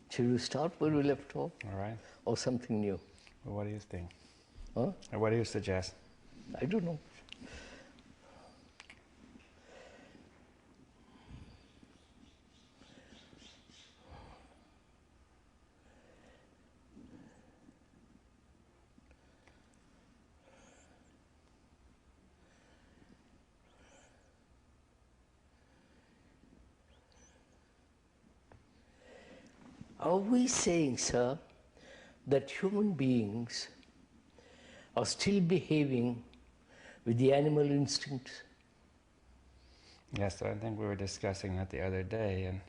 Should we start where we left off? All right. Or something new? Well, what do you think? Huh? Or what do you suggest? I don't know. Are we saying, sir, that human beings are still behaving with the animal instincts? Yes, I think we were discussing that the other day, and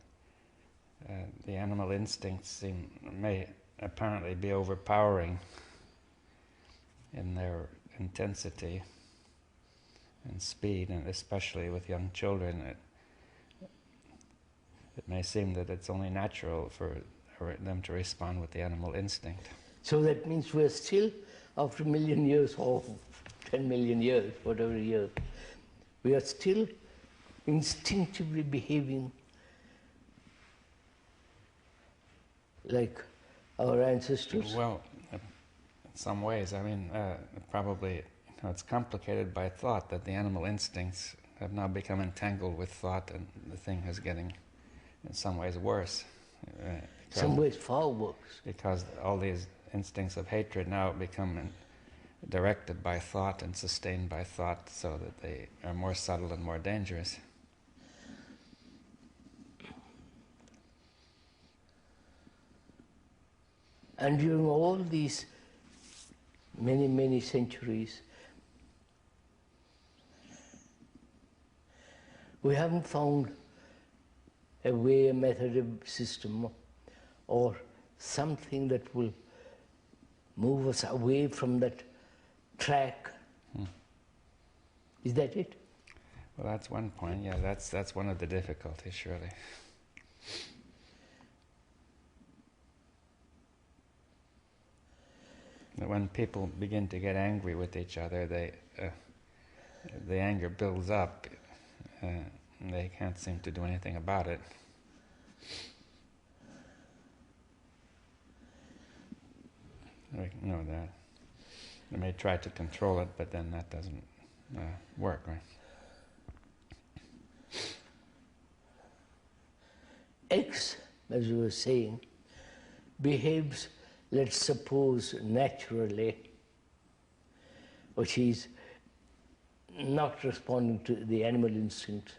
the animal instincts may apparently be overpowering in their intensity and speed, and especially with young children. It may seem that it's only natural for them to respond with the animal instinct. So that means we're still, after a million years or 10 million years, whatever years, we are still instinctively behaving like our ancestors. Well, in some ways, I mean, probably it's complicated by thought, that the animal instincts have now become entangled with thought, and the thing is getting, in some ways, worse. Some ways far worse. Because all these instincts of hatred now become directed by thought and sustained by thought, so that they are more subtle and more dangerous. And during all these many, many centuries, we haven't found a way, a method, a system, or something that will move us away from that track. Is that it? Well, that's one point. Yeah, that's one of the difficulties, surely. When people begin to get angry with each other, the anger builds up. And they can't seem to do anything about it. That they may try to control it, but then that doesn't work, right? X, as you were saying, behaves, let's suppose, naturally, which is not responding to the animal instinct.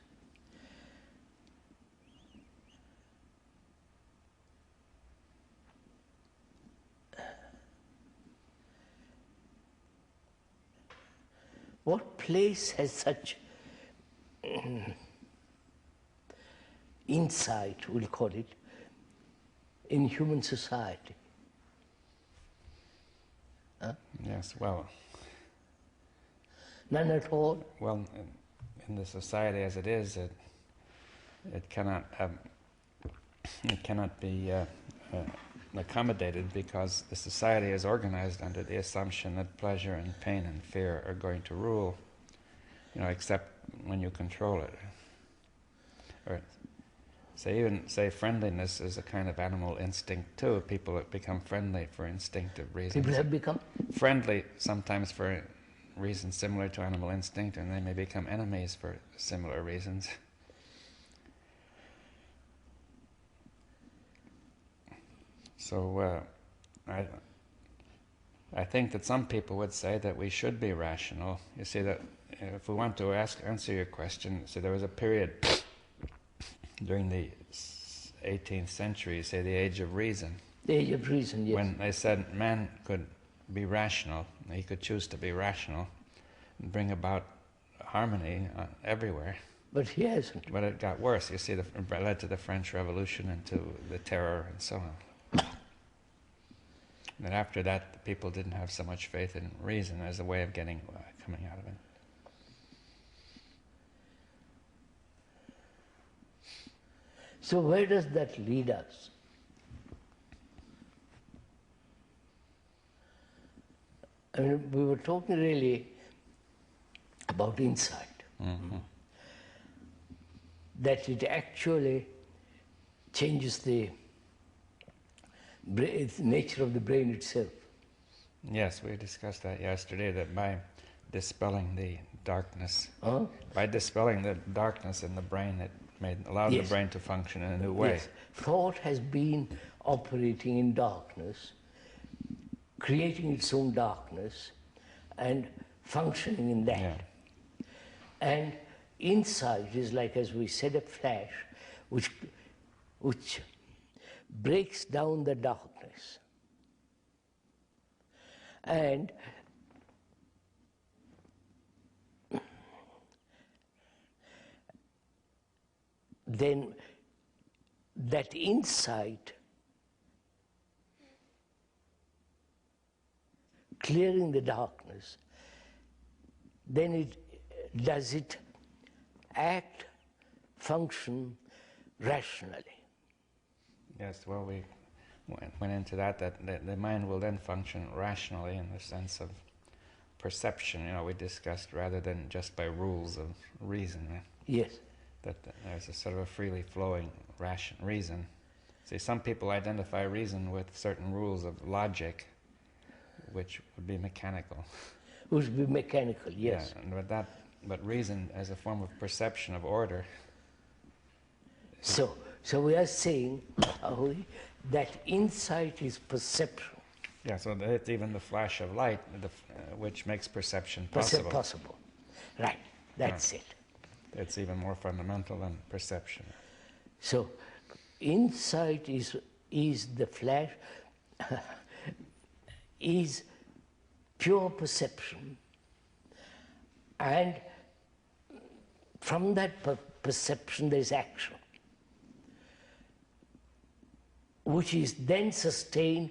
What place has such insight, we'll call it, in human society? Huh? Yes, well... None at all? Well, in the society as it is, it cannot be accommodated, because the society is organized under the assumption that pleasure and pain and fear are going to rule, except when you control it. Or say friendliness is a kind of animal instinct too. People have become friendly for instinctive reasons. People have become? Friendly sometimes for reasons similar to animal instinct, and they may become enemies for similar reasons. So I think that some people would say that we should be rational. You see, that if we want to answer your question, so there was a period during the 18th century, say the Age of Reason. The Age of Reason, yes. When they said man could be rational, he could choose to be rational and bring about harmony everywhere. But he hasn't. But it got worse. You see, it led to the French Revolution and to the terror and so on. And after that, the people didn't have so much faith in reason as a way of coming out of it. So where does that lead us? I mean, we were talking really about insight. Mm-hmm. That it actually changes the It's the nature of the brain itself. Yes, we discussed that yesterday, that by dispelling the darkness, Huh? by dispelling the darkness in the brain, it allowed the Yes. brain to function in a new way. Yes. Thought has been operating in darkness, creating its own darkness and functioning in that. Yeah. And insight is like, as we said, a flash which breaks down the darkness. And then that insight, clearing the darkness, then does it act, function rationally? Yes, well, we went into that the mind will then function rationally in the sense of perception, we discussed, rather than just by rules of reason. Yes. That there's a sort of a freely flowing reason. See, some people identify reason with certain rules of logic, which would be mechanical. Would be mechanical, yes. Yeah, but reason as a form of perception of order. So we are saying that insight is perception. Yeah, so it's even the flash of light, which makes perception possible. Possible. Right, that's it. It's even more fundamental than perception. So insight is the flash, is pure perception, and from that perception there is action, which is then sustained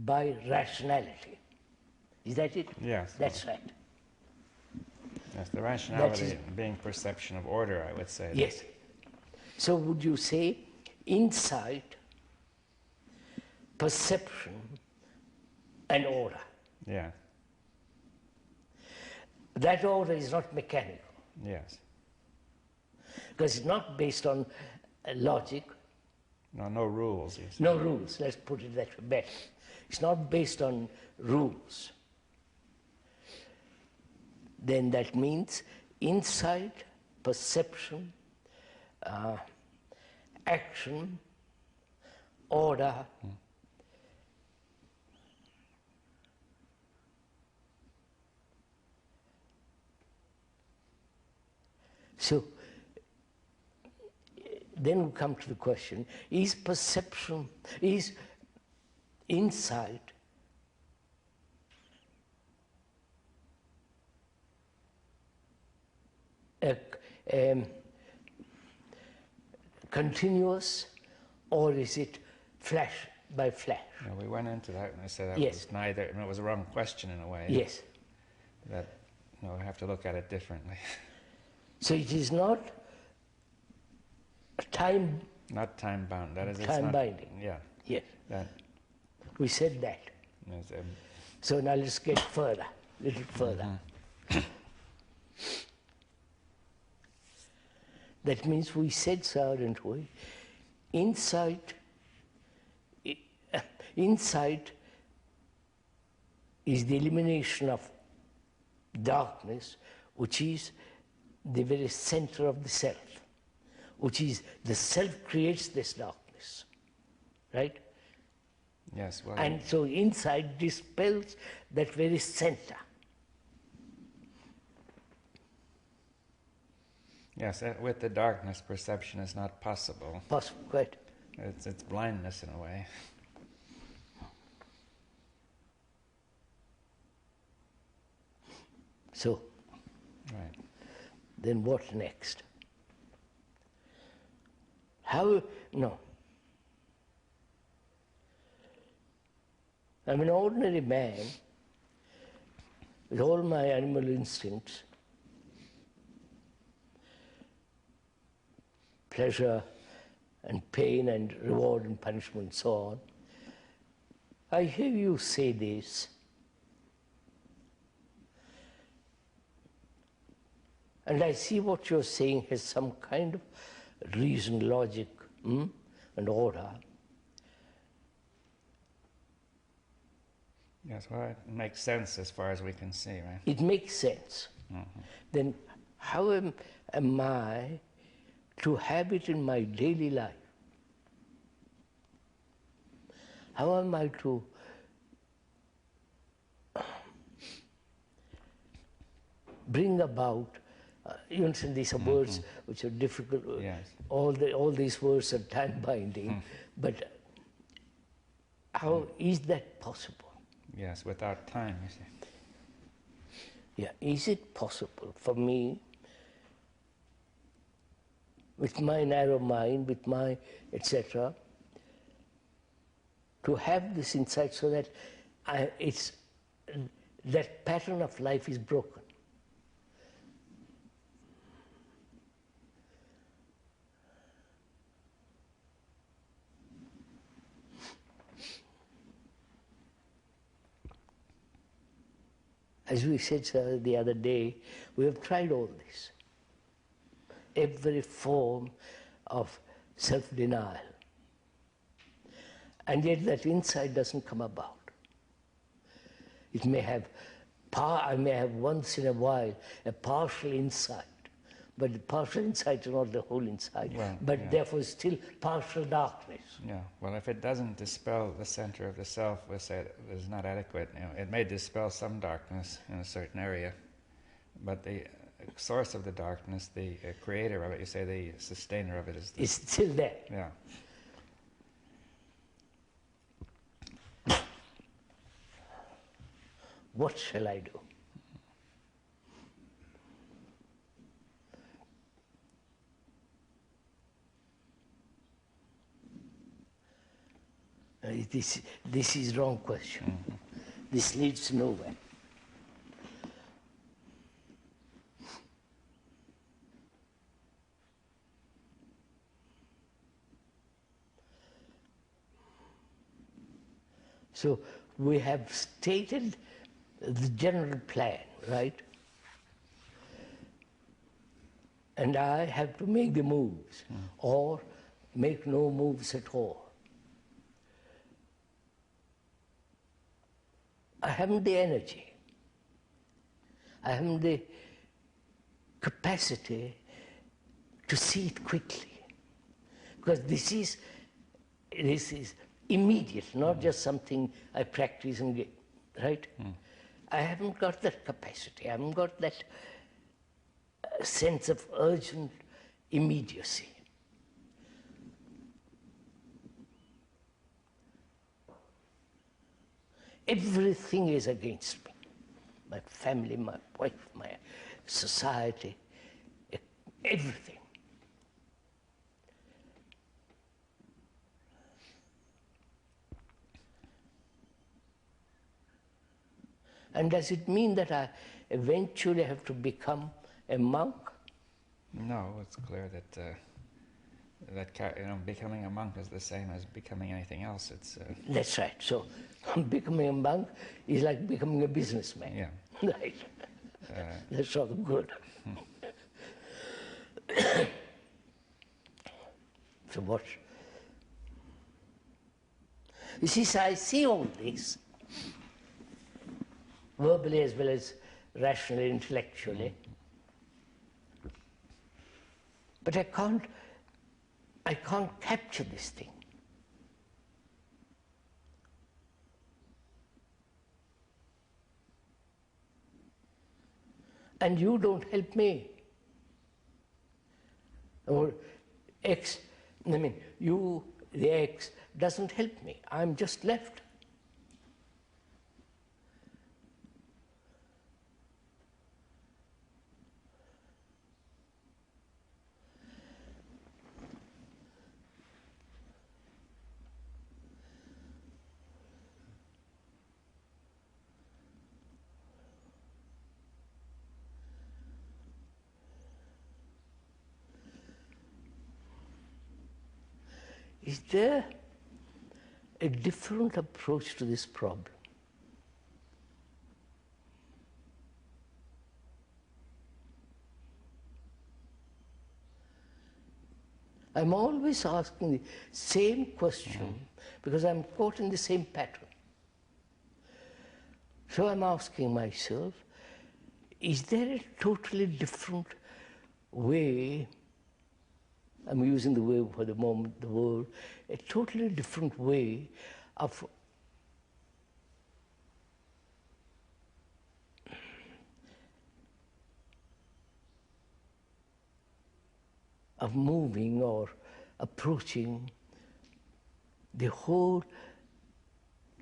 by rationality. Is that it? Yes. That's right. Yes, the rationality being perception of order, I would say. Yes. So would you say insight, perception, and order? Yeah. That order is not mechanical. Yes. Because it's not based on logic. No rules. No rules, let's put it that way better. It's not based on rules. Then that means insight, perception, action, order, So then we come to the question, is perception, is insight continuous, or is it flash by flash? No, we went into that and I said that Yes. was neither, and it was a wrong question in a way. Yes. That we have to look at it differently. So it is not time. Not time bound. That is, it's Time not, binding. Yeah. Yes. That. We said that. Is, So now let's get further, a little further. That means we said so, didn't we? Insight is the elimination of darkness, which is the very center of the self, which is the self creates this darkness, right? Yes. Well. And so insight dispels that very center. Yes. With the darkness, perception is not possible. Possible, quite. It's blindness in a way. So, Right. then what next? How, no. I'm an ordinary man with all my animal instincts, pleasure and pain and reward and punishment and so on. I hear you say this, and I see what you're saying has some kind of reason, logic, and order. Yes, well, it makes sense as far as we can see, right? It makes sense. Mm-hmm. Then how am I to have it in my daily life? How am I to bring about, you understand, these are words which are difficult. Yes. All these words are time-binding, but how is that possible? Yes, without time, you see. Yeah, is it possible for me, with my narrow mind, with my etc., to have this insight so that that pattern of life is broken? As we said the other day, we have tried all this. Every form of self-denial. And yet that insight doesn't come about. It may have, I may have once in a while a partial insight, but the partial insight is not the whole insight, but therefore still partial darkness. Yeah, well, if it doesn't dispel the center of the self, we say it is not adequate. You know, it may dispel some darkness in a certain area, but the source of the darkness, the creator of it, you say the sustainer of it is it's still there. Yeah. What shall I do? This is wrong question. This leads nowhere. So we have stated the general plan, right? And I have to make the moves, or make no moves at all. I haven't the energy. I haven't the capacity to see it quickly. Because this is immediate, not just something I practice and get, right? I haven't got that capacity. I haven't got that sense of urgent immediacy. Everything is against me. My family, my wife, my society, everything. And does it mean that I eventually have to become a monk? No, it's clear that becoming a monk is the same as becoming anything else. It's That's right. So becoming a monk is like becoming a businessman. Yeah. Right. That's rather good. So what? You see, so I see all this, verbally as well as rationally, intellectually. But I can't capture this thing. And you don't help me. Or the X doesn't help me. I'm just left. Is there a different approach to this problem? I'm always asking the same question because I'm caught in the same pattern. So I'm asking myself, is there a totally different way, I'm using the word for the moment, the word, a totally different way of moving or approaching the whole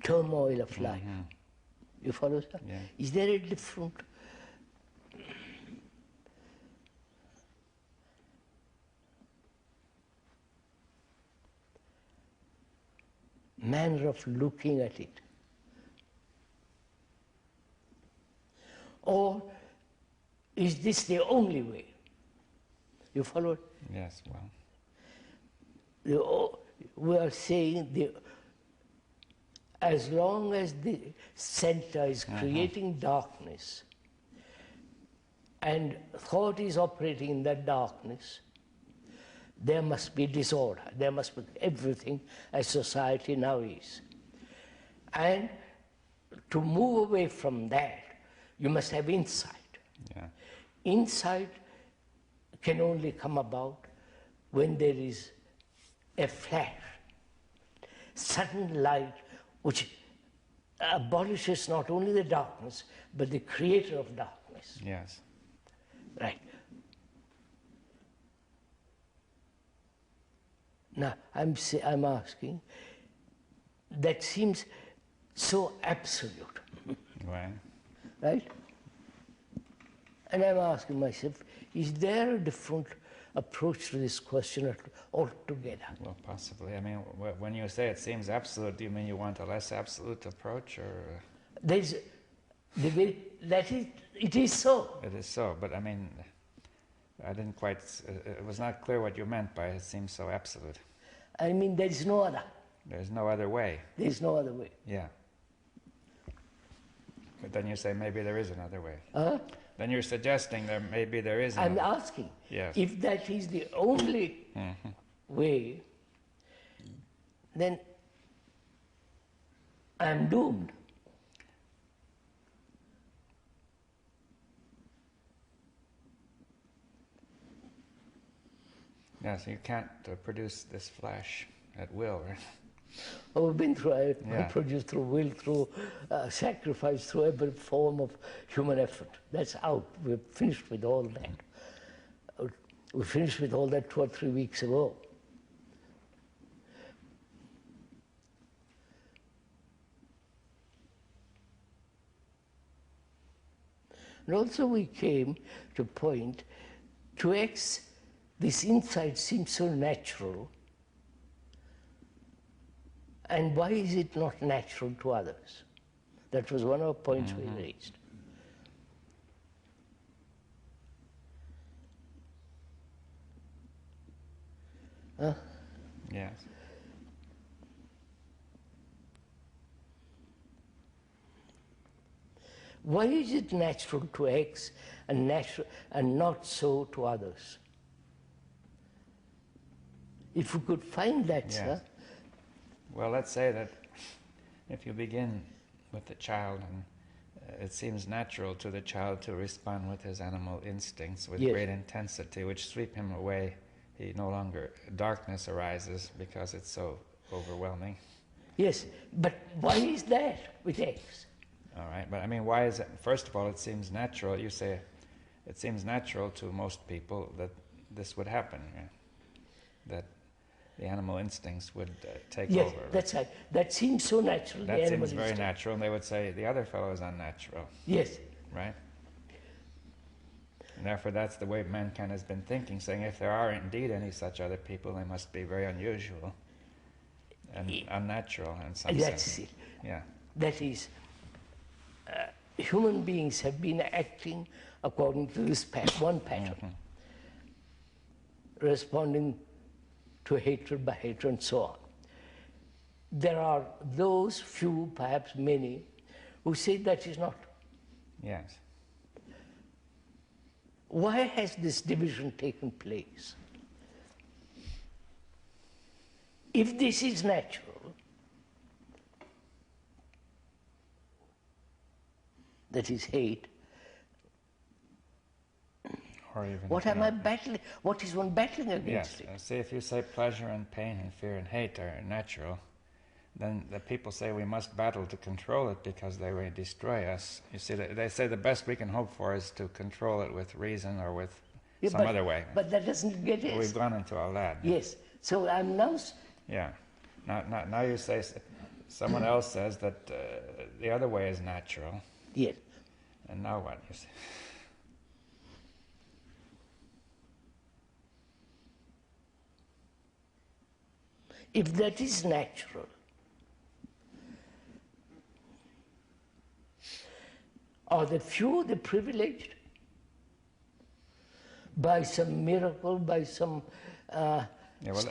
turmoil of life. You follow, sir? Yeah. Is there a different manner of looking at it? Or is this the only way? You follow? Yes, well. We are saying as long as the center is creating darkness and thought is operating in that darkness, there must be disorder. There must be everything as society now is. And to move away from that, you must have insight. Yeah. Insight can only come about when there is a flash, sudden light, which abolishes not only the darkness, but the creator of darkness. Yes. Right. Now, I'm asking, that seems so absolute. Right. Right? And I'm asking myself, is there a different approach to this question altogether? Well, possibly. I mean, when you say it seems absolute, do you mean you want a less absolute approach, or? There's the way that it is so. It is so, but I mean, I didn't quite, it was not clear what you meant by it seems so absolute. I mean, there is no other. There's no other way. There is no other way. Yeah. But then you say maybe there is another way. Then you're suggesting maybe there is another. I'm asking, yes. If that is the only way, then I'm doomed. Yes, you can't produce this flash at will, right? Oh, we've been through it, produced through will, through sacrifice, through every form of human effort. That's out. We're finished with all that. We finished with all that 2 or 3 weeks ago. And also we came to a point, to X, this insight seems so natural. And why is it not natural to others? That was one of the points we raised. Yes. Why is it natural to X and not so to others? If we could find that, yes. sir. Well, let's say that if you begin with the child, and it seems natural to the child to respond with his animal instincts with great intensity, which sweep him away. He no longer, darkness arises because it's so overwhelming. Yes, but why is that with X? All right, but I mean, why is it? First of all, it seems natural. You say it seems natural to most people that this would happen, that the animal instincts would take over. Yes, that's right. That seems so natural. That seems very natural, and they would say the other fellow is unnatural. Yes. Right? And therefore that's the way mankind has been thinking, saying if there are indeed any such other people, they must be very unusual and unnatural in some sense. That's it. Yeah. That is, human beings have been acting according to this one pattern, responding to hatred by hatred and so on. There are those few, perhaps many, who say that is not. Yes. Why has this division taken place? If this is natural, that is hate. Or even, What am I battling? What is one battling against yes, it? see, if you say pleasure and pain and fear and hate are natural, then the people say we must battle to control it because they will destroy us. You see, they say the best we can hope for is to control it with reason or with some other way. But that doesn't get it. We've gone into all that. Yes. So I'm now... Yeah. Now you say, someone else says that the other way is natural. Yes. And now what, you see? If that is natural, are the few the privileged? By some miracle, by some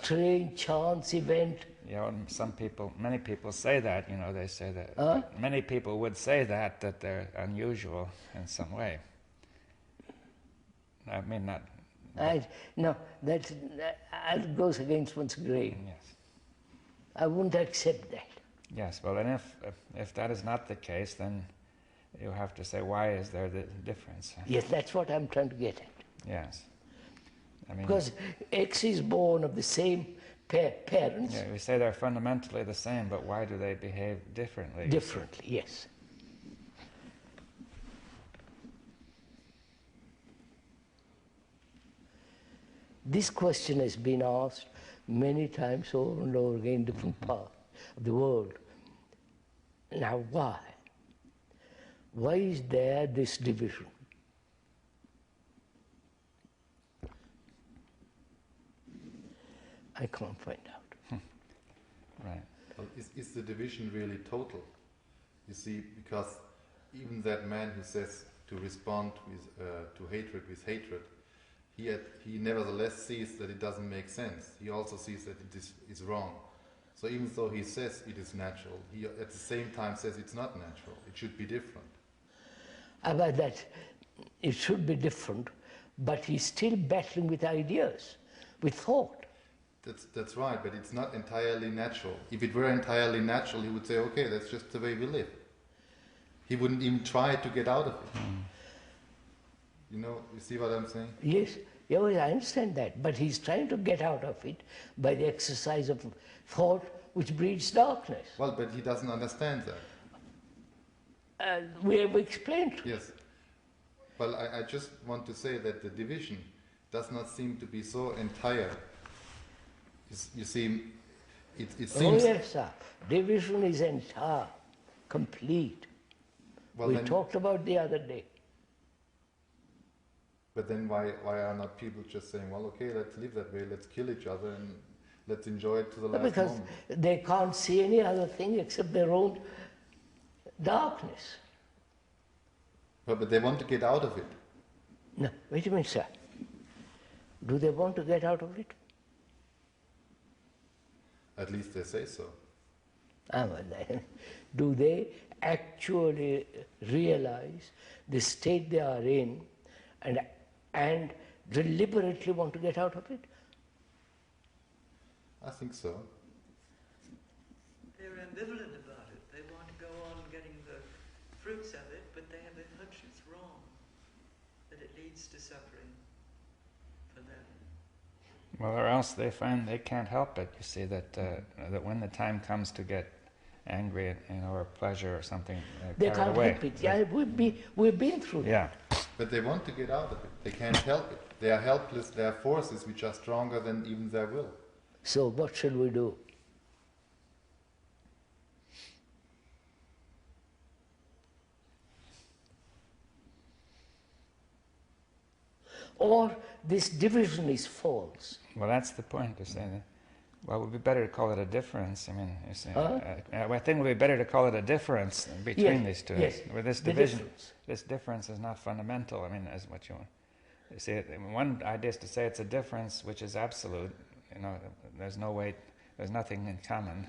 strange chance event? Yeah, well, many people say that, they say that. Many people would say that they're unusual in some way. I mean, not... No, that goes against one's grain. Yes. I wouldn't accept that. Yes, well, and if that is not the case, then you have to say, why is there the difference? Yes, that's what I'm trying to get at. Yes. I mean, because X is born of the same parents. Yeah, we say they're fundamentally the same, but why do they behave differently? Differently, yes. This question has been asked many times over and over again in different parts of the world. Now why? Why is there this division? I can't find out. Right. Well, is the division really total? You see, because even that man who says to respond to hatred with hatred, he nevertheless sees that it doesn't make sense. He also sees that it is wrong. So even though he says it is natural, he at the same time says it's not natural. It should be different. About that, it should be different, but he's still battling with ideas, with thought. That's right, but it's not entirely natural. If it were entirely natural, he would say, okay, that's just the way we live. He wouldn't even try to get out of it. You see what I'm saying? Yes, I understand that, but he's trying to get out of it by the exercise of thought which breeds darkness. Well, but he doesn't understand that. We have explained. Yes. Well, I just want to say that the division does not seem to be so entire. You see, it seems... Oh yes, sir. Division is entire, complete. Well, we talked about the other day. But then why are not people just saying, well, okay, let's live that way, let's kill each other and let's enjoy it to the last because moment? They can't see any other thing except their own darkness. But they want to get out of it. No, wait a minute, sir. Do they want to get out of it? At least they say so. Do they actually realize the state they are in and deliberately want to get out of it? I think so. They're ambivalent about it. They want to go on getting the fruits of it, but they have a hunch it's wrong, that it leads to suffering for them. Well, or else they find they can't help it. You see that that when the time comes to get angry, or pleasure or something, they carried can't away. help it. Yeah, we've been through that. Yeah. But they want to get out of it. They can't help it. They are helpless. They are forces which are stronger than even their will. So what shall we do? Or this division is false. Well, that's the point, to say that. Well, it would be better to call it a difference. I mean, you see, I think it would be better to call it a difference between these two. Yes, With this division, this difference is not fundamental. I mean, as what you want. You see, one idea is to say it's a difference which is absolute. There's no way, there's nothing in common.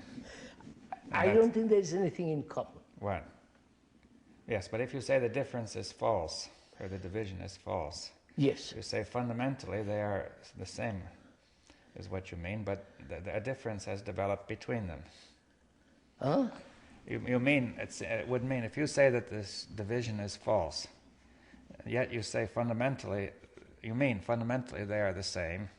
I don't think there's anything in common. What? Yes, but if you say the difference is false, or the division is false, yes, you say fundamentally they are the same, is what you mean, but a difference has developed between them. Huh? You mean, it would mean, if you say that this division is false, yet you say fundamentally, you mean fundamentally they are the same,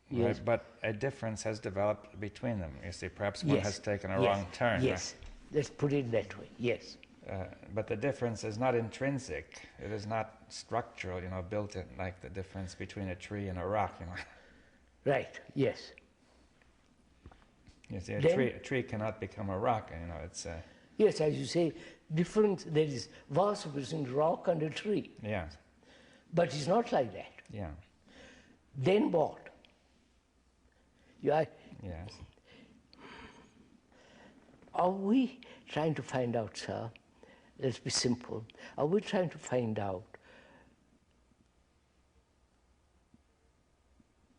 Yes. right? But a difference has developed between them. You see, perhaps one Yes. has taken a Yes. wrong turn. Yes, let's put it that way, yes. But the difference is not intrinsic. It is not structural, built in, like the difference between a tree and a rock, Right, yes. You see, a Then- tree cannot become a rock, it's... Yes, as you say, difference, there is vast difference between rock and a tree. Yeah, But it's not like that. yeah, Then what? yes. Are we trying to find out, sir? Let's be simple. Are we trying to find out?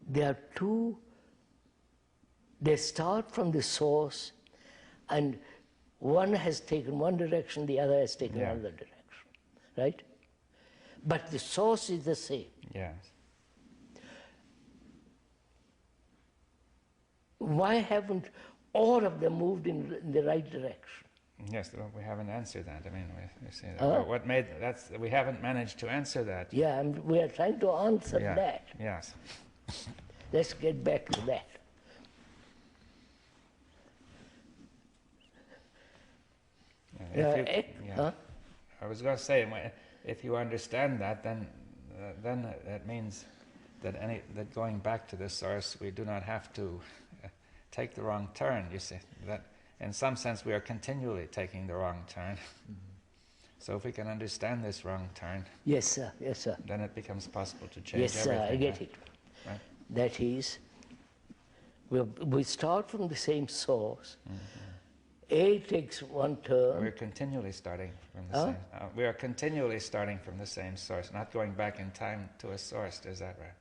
There are two, they start from the source, and one has taken one direction, the other has taken Yeah. another direction, right? But the source is the same. Yes. Why haven't all of them moved in the right direction? Yes, well, we haven't answered that. I mean, we see that. Huh? What made we haven't managed to answer that. Yeah, and we are trying to answer Yeah. that. Yes. Let's get back to that. If you- Huh? I was going to say, if you understand that, then that means that that going back to the source, we do not have to take the wrong turn. You see that in some sense we are continually taking the wrong turn. So if we can understand this wrong turn, Yes, sir. Yes, sir. then it becomes possible to change Yes, sir. everything. I get right? it. Right? That is, we start from the same source. A takes one turn. We're continually starting from the Huh? same. We are continually starting from the same source, not going back in time to a source. Is that right?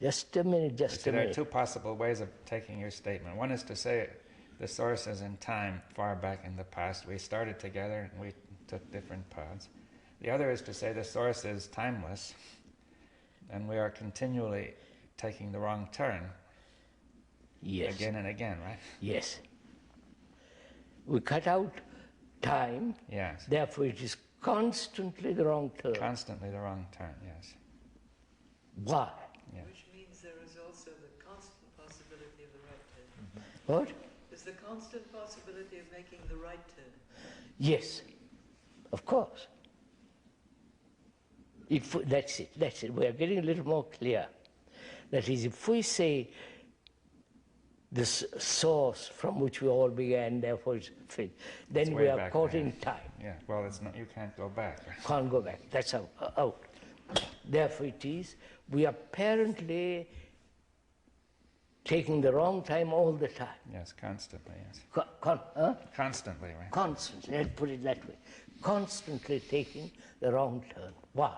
Just a minute. You Just see, a there are minute. two possible ways of taking your statement. One is to say the source is in time, far back in the past. We started together and we took different paths. The other is to say the source is timeless, and we are continually taking the wrong turn Yes. again and again, right? Yes. We cut out time. Yes. Therefore, it is constantly the wrong turn. Constantly the wrong turn, yes. Why? Yeah. Which means there is also the constant possibility of the right turn. What? There's the constant possibility of making the right turn. Yes. Of course. That's it. That's it. We are getting a little more clear. That is, if we say this source from which we all began, therefore it's free, then It's we way are back caught there. in time. Yeah, well, it's not, you can't go back. Can't go back. That's out. Therefore it is, we are apparently taking the wrong time all the time. Yes, constantly, yes. Constantly, right? Constantly, let's put it that way. Constantly taking the wrong turn. Why?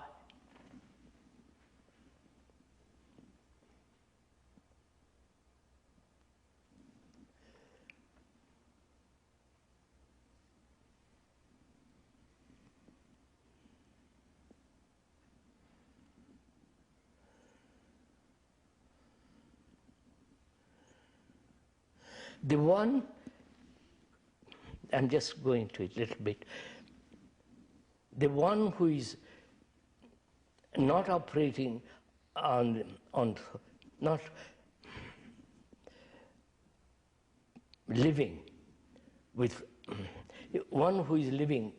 The one, I'm just going to it a little bit, the one who is not operating on not living with, one who is living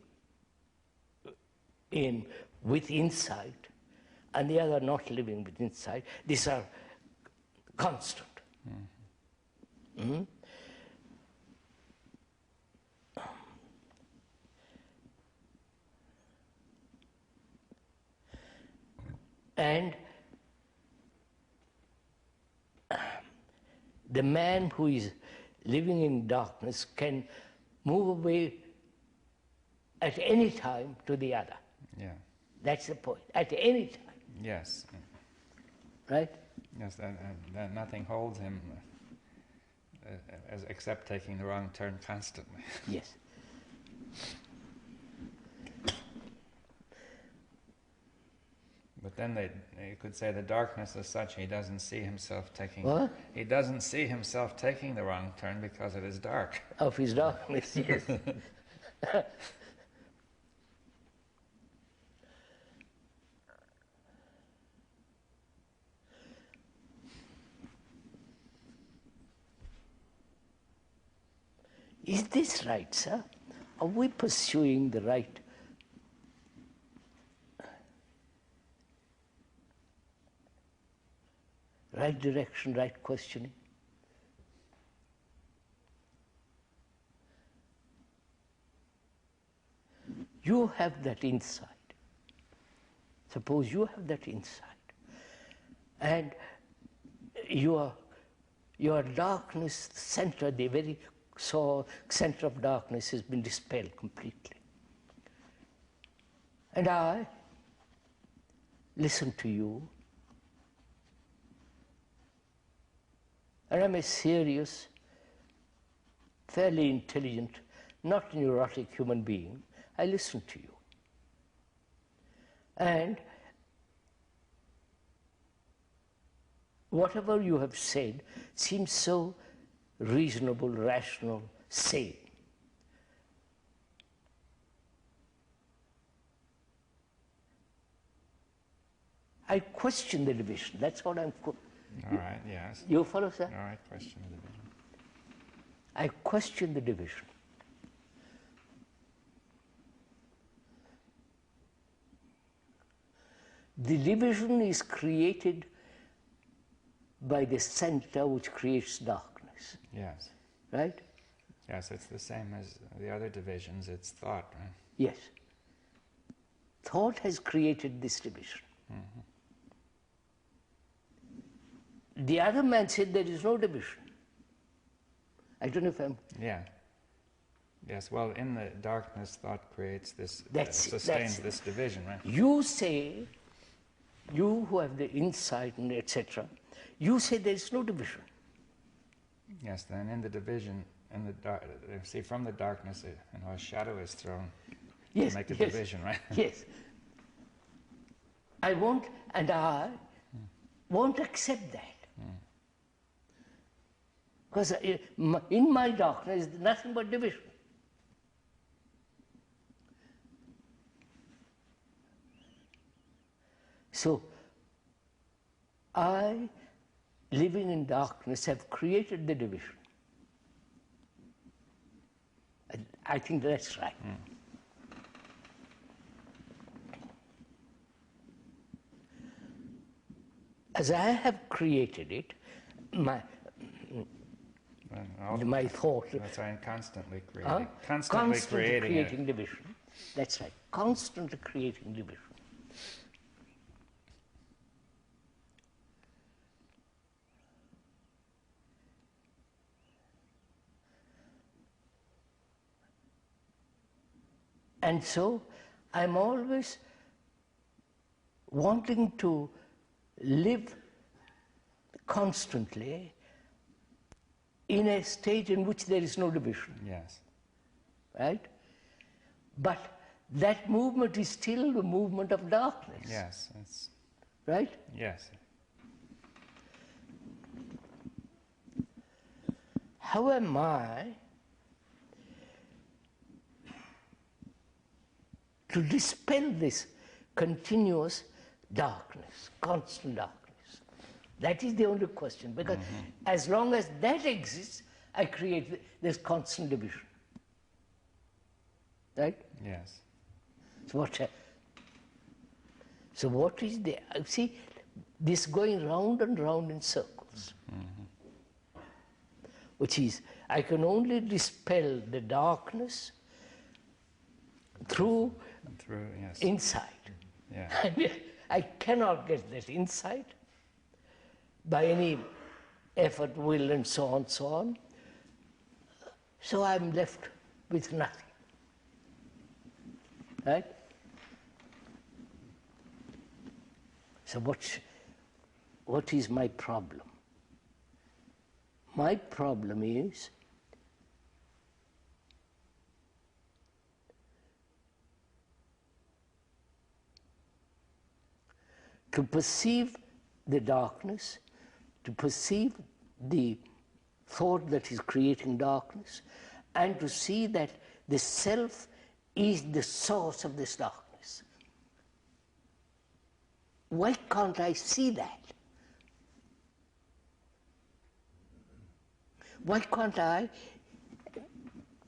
with insight and the other not living with insight, these are constant. And the man who is living in darkness can move away at any time to the other. Yeah. That's the point. At any time, Yes. right? Yes, that nothing holds him except taking the wrong turn constantly. Yes. But then you could say the darkness is such he doesn't see himself taking. What? He doesn't see himself taking the wrong turn because it is dark. Of his darkness, yes. Is this right, sir? Are we pursuing the right direction, right questioning? You have that insight. Suppose you have that insight, and your darkness center, the very center of darkness, has been dispelled completely. And I listen to you, and I'm a serious, fairly intelligent, not neurotic human being. I listen to you. And whatever you have said seems so reasonable, rational, sane. I question the division. That's what I'm... All right, yes. You follow, sir? All right, question the division. I question the division. The division is created by the center which creates darkness. Yes. Right? Yes, it's the same as the other divisions. It's thought, right? Yes. Thought has created this division. Mm-hmm. The other man said there is no division. I don't know if I'm... Yeah. Yes, well, in the darkness, thought creates this, that's sustains this division, right? You say, you who have the insight and etc., you say there is no division. Yes, then in the division, in the see, from the darkness, a shadow is thrown to make a division, right? Yes. I won't accept that. Because in my darkness, there's nothing but division. So, I, living in darkness, have created the division. And I think that's right. As I have created it, my thought... That's right, constantly creating. Huh? Constantly creating division. That's right, constantly creating division. And so, I'm always wanting to live constantly in a state in which there is no division. Yes. Right? But that movement is still the movement of darkness. Yes. It's, right? Yes. How am I to dispel this continuous darkness, constant darkness? That is the only question, because as long as that exists, I create this constant division. Right? Yes. So what is the... See, this going round and round in circles, which is, I can only dispel the darkness through yes. insight. Yeah. And I cannot get that insight by any effort, will, and so on. So I'm left with nothing. Right? So what is my problem? My problem is to perceive the darkness, to perceive the thought that is creating darkness, and to see that the self is the source of this darkness. Why can't I see that? Why can't I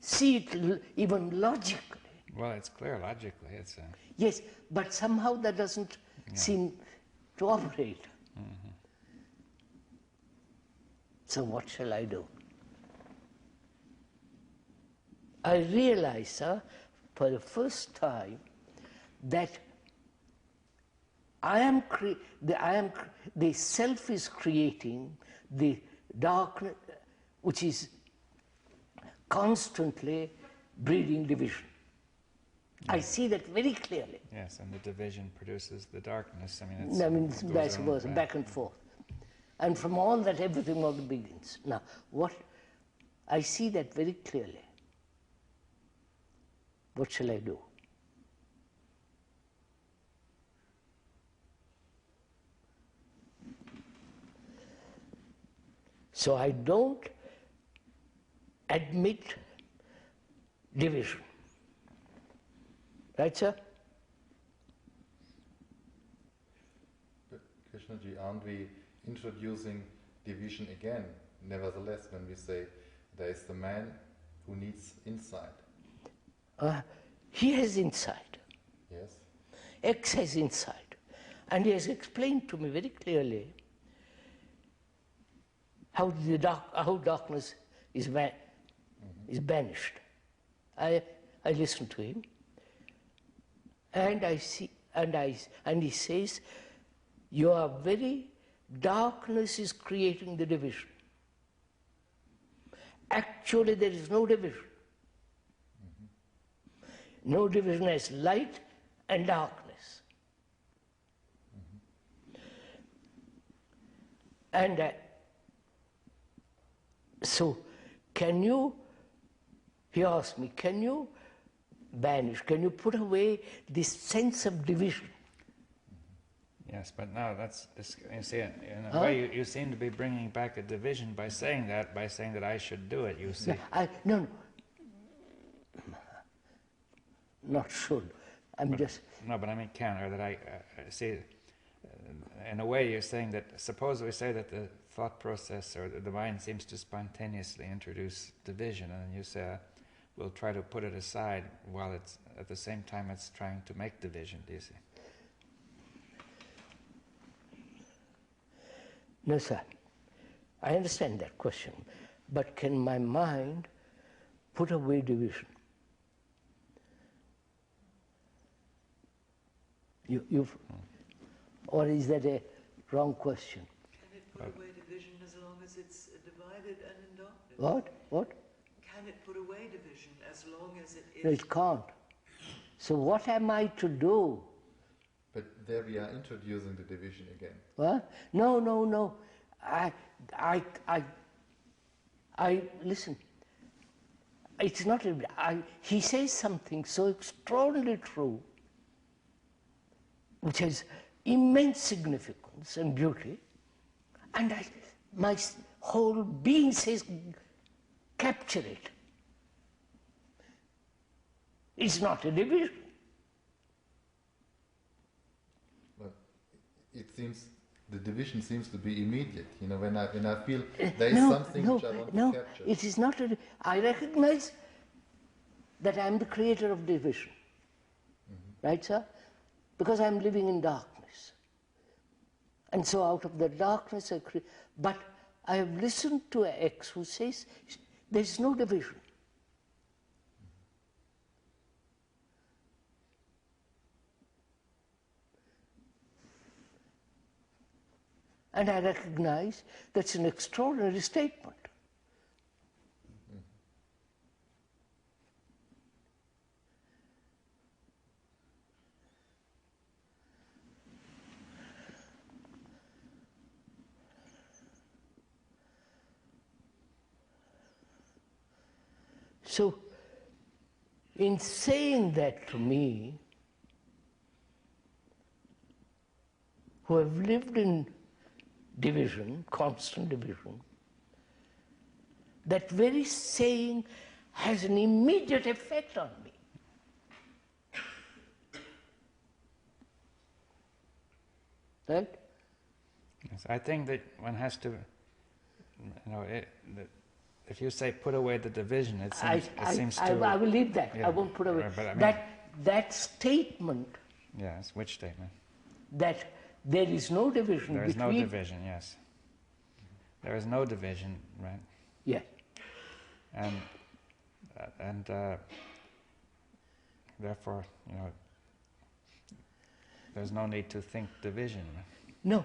see it even logically? Well, it's clear logically. It's Yes, but somehow that doesn't seem to operate. Mm-hmm. So what shall I do? I realize, sir, for the first time, that the self is creating the darkness, which is constantly breeding division. I see that very clearly. Yes, and the division produces the darkness. It's vice versa, back and forth. And from all that, everything all begins. Now, I see that very clearly. What shall I do? So I don't admit division. Right, sir? But Krishnaji, aren't we introducing division again, nevertheless, when we say there is the man who needs insight? He has insight. Yes. X has insight. And he has explained to me very clearly how darkness is banished. I listen to him, and I see, and he says, your very darkness is creating the division. Actually, there is no division. No division as light and darkness. And so, he asked me, can you banish, can you put away this sense of division? Yes, but now you see, in a way you seem to be bringing back a division by saying that I should do it, you see. No, not should. No, but I mean can, or that I see, in a way you're saying that, suppose we say that the thought process or the mind seems to spontaneously introduce division, and then you say, we'll try to put it aside while it's, at the same time it's trying to make division, do you see? No, sir. I understand that question. But can my mind put away division? Or is that a wrong question? Can it put away division as long as it's divided and in darkness? What? Can it put away division as long as it is? No, it can't. So what am I to do? But there we are introducing the division again. What? No. I listen. It's not. He says something so extraordinarily true, which has immense significance and beauty, and my whole being says, capture it. It's not a division. Well, it seems the division seems to be immediate. You know, when I feel there is something which I want to capture. It is not. I recognize that I am the creator of division. Right, sir? Because I am living in darkness. And so out of the darkness I create. But I have listened to an X who says there is no division. And I recognize that's an extraordinary statement. So, in saying that to me, who have lived in division, constant division, that very saying has an immediate effect on me. Right? Yes, I think that one has to, if you say put away the division, it seems I will leave that. Yeah, I won't put away. but I mean, that statement. Yes, which statement? That there is no division. There is no division, yes. There is no division, right? Yeah. And therefore, there's no need to think division. No.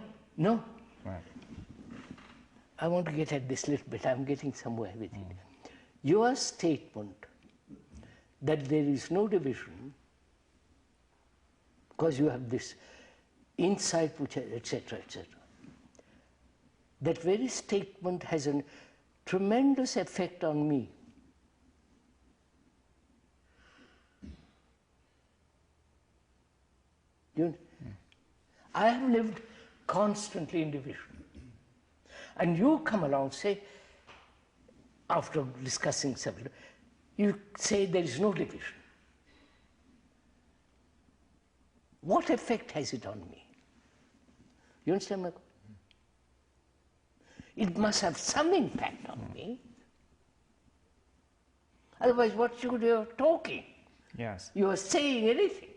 Right. I want to get at this little bit. I'm getting somewhere with it. Your statement that there is no division, because you have this insight, which, etc., etc. That very statement has a tremendous effect on me. I have lived constantly in division. And you come along, say, after discussing several, you say there is no division. What effect has it on me? You understand my question? It must have some impact on me. Otherwise, what should you are talking? Yes. You are saying anything.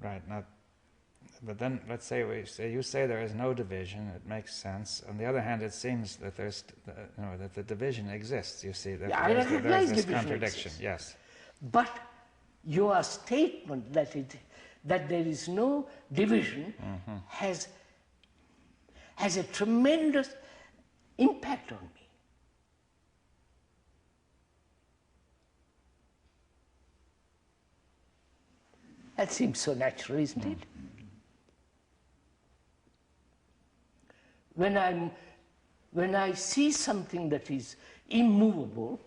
Right. But then, let's say you say there is no division. It makes sense. On the other hand, it seems that there's, that the division exists. You see, that there's this contradiction. Exists. Yes. But your statement that there is no division has a tremendous impact on me. That seems so natural, isn't it? When I see something that is immovable,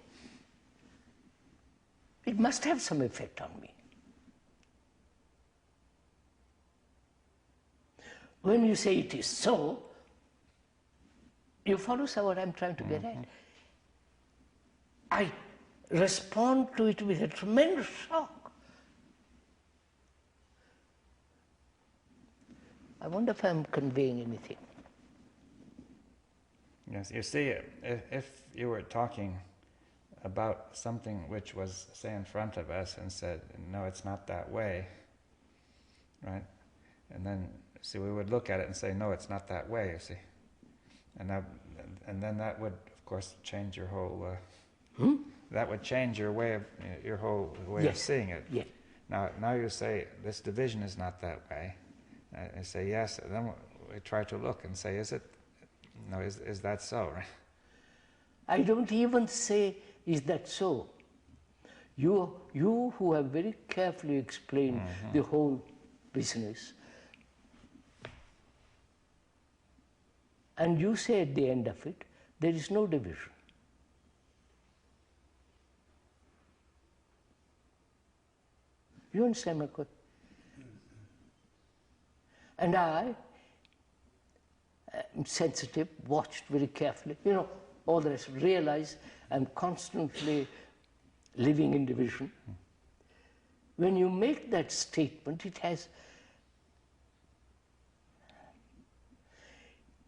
it must have some effect on me. When you say it is so, you follow what I'm trying to get at. I respond to it with a tremendous shock. I wonder if I'm conveying anything. Yes, you see, if you were talking about something which was, say, in front of us and said, no, it's not that way, right? And then, see, we would look at it and say, no, it's not that way, you see. And then that would, of course, change your whole, that would change your way of, your whole way of seeing it. Yeah. Now you say, this division is not that way. I say, yes, and then we try to look and say, is it? No, is that so? Right? I don't even say, is that so? You who have very carefully explained the whole business, and you say at the end of it, there is no division. You understand my question? And I am sensitive, watched very carefully, all the rest, realize I'm constantly living in division. When you make that statement, it has,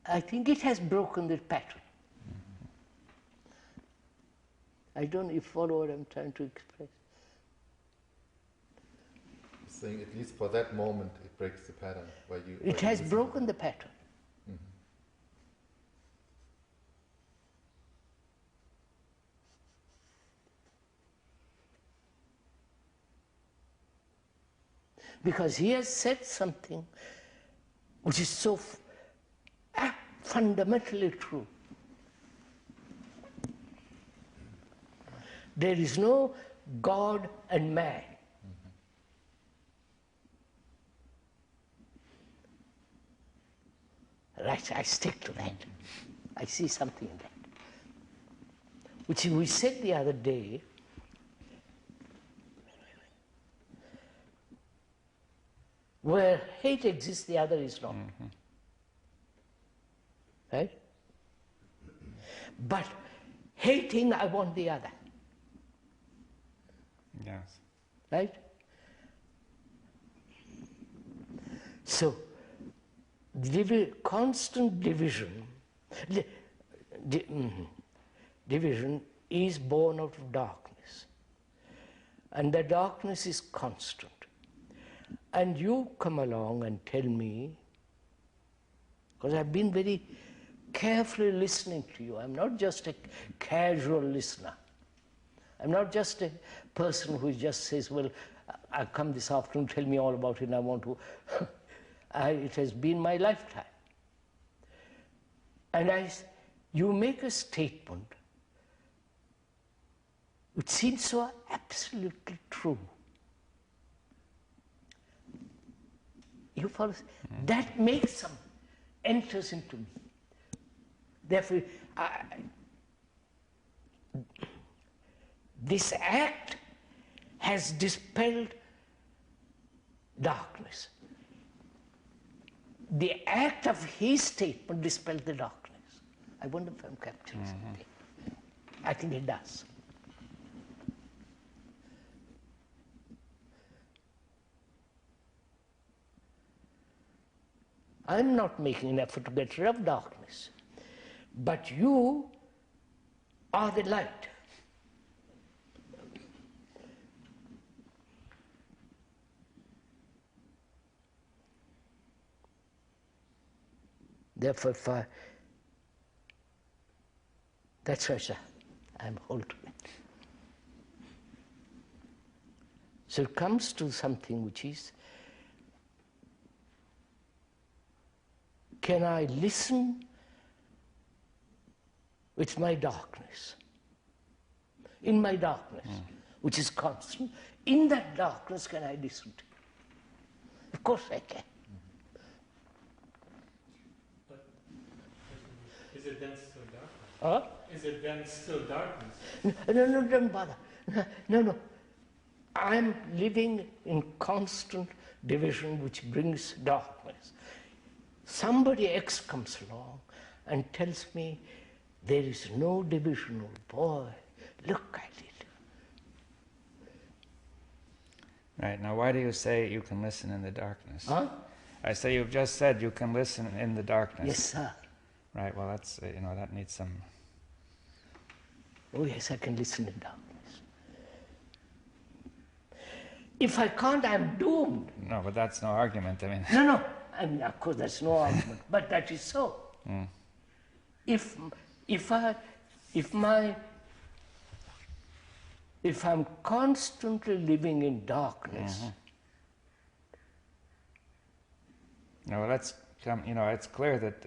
I think it has broken the pattern. I don't know if you follow what I'm trying to express. Saying at least for that moment it breaks the pattern. It has broken the pattern. Because he has said something which is so fundamentally true. There is no God and man. Right, I stick to that. I see something in that. Which we said the other day, where hate exists, the other is not. Right? But hating, I want the other. Yes. Right? So, constant division, division is born out of darkness. And the darkness is constant. And you come along and tell me, because I've been very carefully listening to you. I'm not just a casual listener. I'm not just a person who just says, well, I come this afternoon, tell me all about it, and I want to. It has been my lifetime. And you make a statement which seems so absolutely true. You follow? That makes some, enters into me. Therefore, this act has dispelled darkness. The act of his statement dispelled the darkness. I wonder if I'm capturing something. I think it does. I'm not making an effort to get rid of darkness, but you are the light. Therefore, that's why I'm holding it. So it comes to something which is, can I listen with my darkness? In my darkness, which is constant, in that darkness can I listen to you? Of course I can. But is it then still darkness? Huh? Is it then still darkness? No, don't bother. No. I'm living in constant division which brings darkness. Somebody X comes along and tells me there is no division. Oh boy, look at it. Right, now why do you say you can listen in the darkness? Huh? I say you've just said you can listen in the darkness. Yes, sir. Right, well that's, that needs some... Oh yes, I can listen in darkness. If I can't, I'm doomed. No, but that's no argument, I mean... No. I mean, of course, that's no argument, but that is so. If I'm constantly living in darkness, No, well, that's, it's clear that,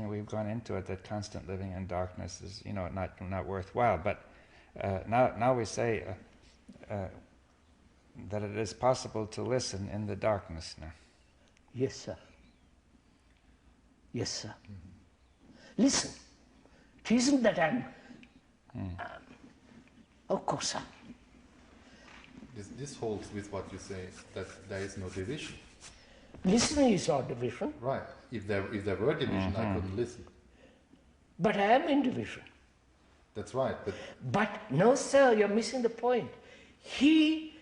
we've gone into it, that constant living in darkness is, not worthwhile, but now we say that it is possible to listen in the darkness now. yes, sir. Yes, sir. Listen, it isn't that I'm... of course, sir. This holds with what you say, that there is no division. Listening is not division. Right. If there were division, I couldn't listen. But I am in division. That's right. But no, sir, you're missing the point. He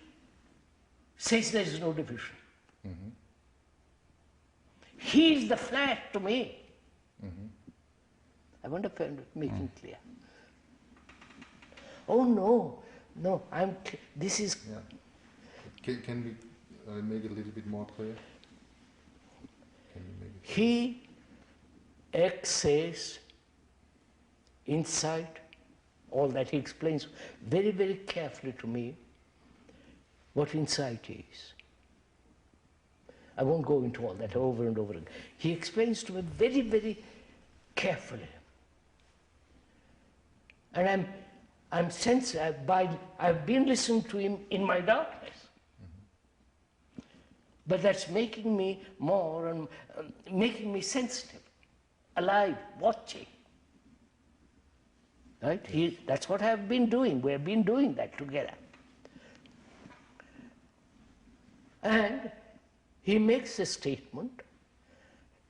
says there is no division. He is the flat to me. I wonder if I'm making clear. Oh no, this is... Yeah. Can we make it a little bit more clear? He says insight, all that he explains very, very carefully to me what insight is. I won't go into all that over and over again. He explains to me very, very carefully. And I'm sensitive, I've been listening to him in my darkness. But that's making me more and making me sensitive, alive, watching. Right? That's what I've been doing. We've been doing that together. And he makes a statement,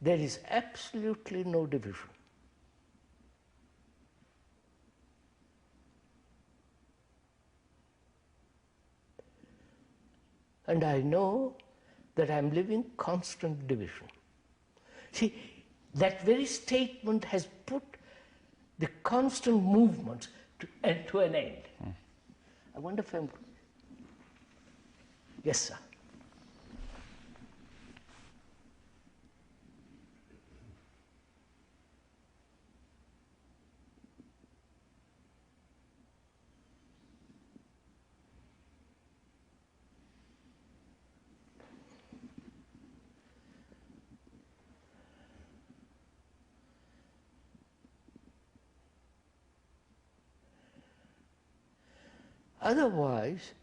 there is absolutely no division. And I know that I'm living constant division. See, that very statement has put the constant movement to an end. I wonder if I'm... Yes, sir. Otherwise,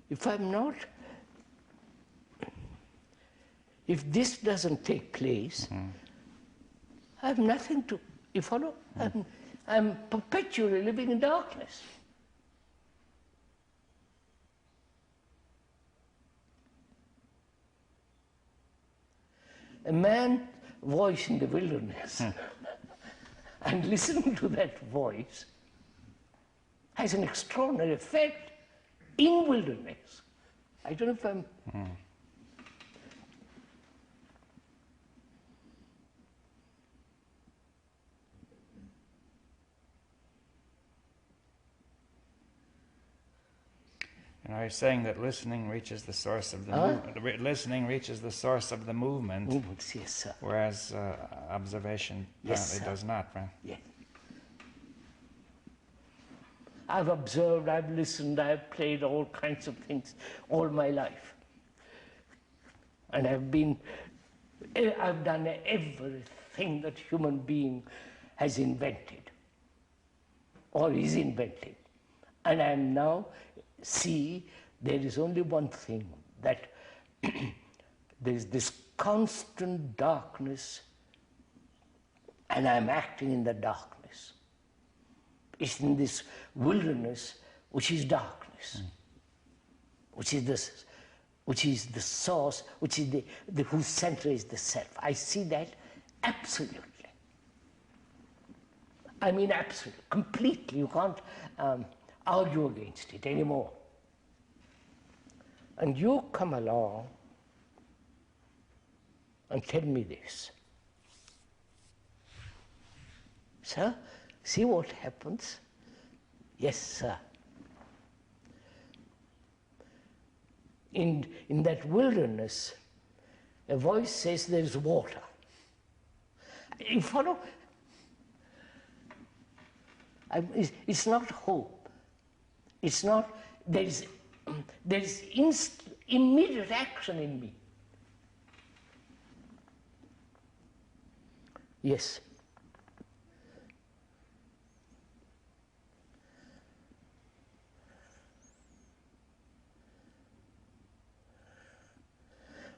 if this doesn't take place, I have nothing to, you follow? I'm perpetually living in darkness. A man's voice in the wilderness, and listening to that voice has an extraordinary effect in wilderness. I don't know if I'm... You know, you're saying that listening reaches the source of the movement. Listening reaches the source of the movement. Movements, yes, sir. Whereas observation apparently does not, right? Yes. I've observed, I've listened, I've played all kinds of things all my life. And I've done everything that human being has invented or is inventing. And I am now see there is only one thing, that there is this constant darkness and I'm acting in the darkness. It's in this wilderness which is darkness, which is the source, which is the whose center is the self. I see that absolutely. I mean absolutely, completely. You can't argue against it anymore. And you come along and tell me this. Sir, see what happens? Yes, sir. In that wilderness, a voice says there is water. You follow? It's not hope. It's not, there is immediate action in me. Yes.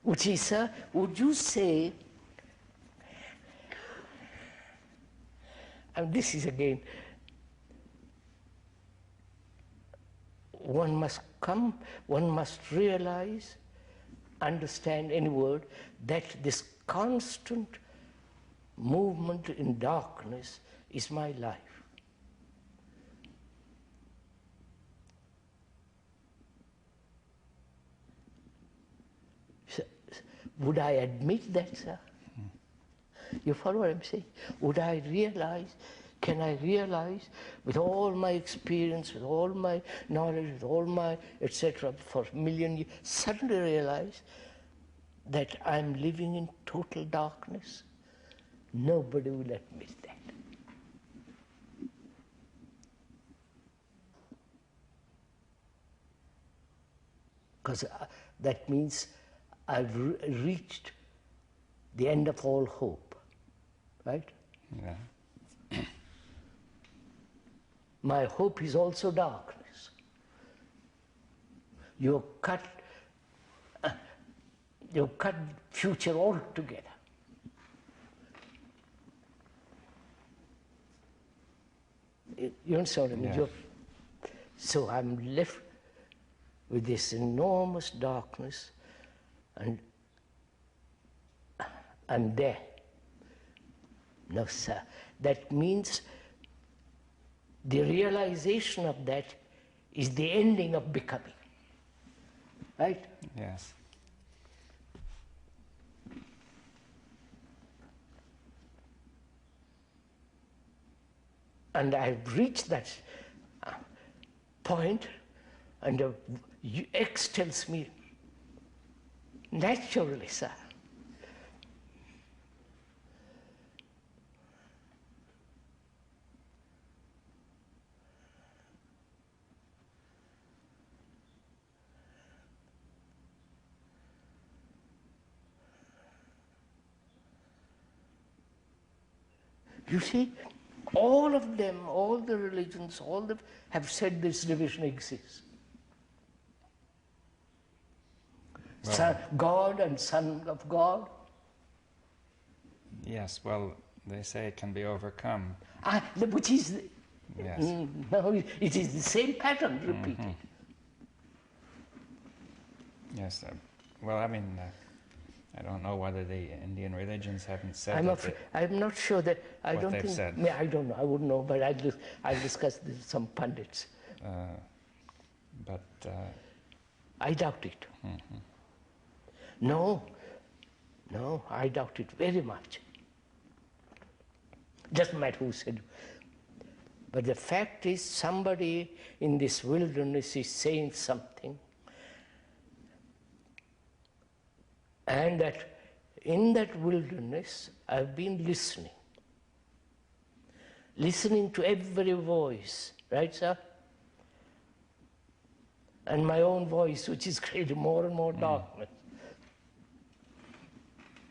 Which is, sir, would you say, and this is again, one must realize, understand any word, that this constant movement in darkness is my life. Would I admit that, sir? You follow what I'm saying? Would I realize, can I realize with all my experience, with all my knowledge, with all my etc. for a million years, suddenly realize that I'm living in total darkness? Nobody will admit that. Because that means I've reached the end of all hope, right? Yeah. My hope is also darkness. You cut future altogether. You understand what I mean? Yeah. So I'm left with this enormous darkness, and I'm there. No, sir. That means the realization of that is the ending of becoming. right? Yes. And I've reached that point, and X tells me, naturally, sir. You see, all of them, all the religions, have said this division exists. Well, Son, God and Son of God. yes, well, they say it can be overcome. Which is, Yes. no, it is the same pattern repeated. Yes. Well, I mean, I don't know whether the Indian religions haven't said I'm not sure that, I what don't they've think, said. I don't know, I wouldn't know, but I'll discuss this with some pundits. But I doubt it. No, I doubt it very much. Doesn't matter who said. But the fact is, somebody in this wilderness is saying something, and that in that wilderness I've been listening to every voice, right, sir? And my own voice, which is creating more and more darkness.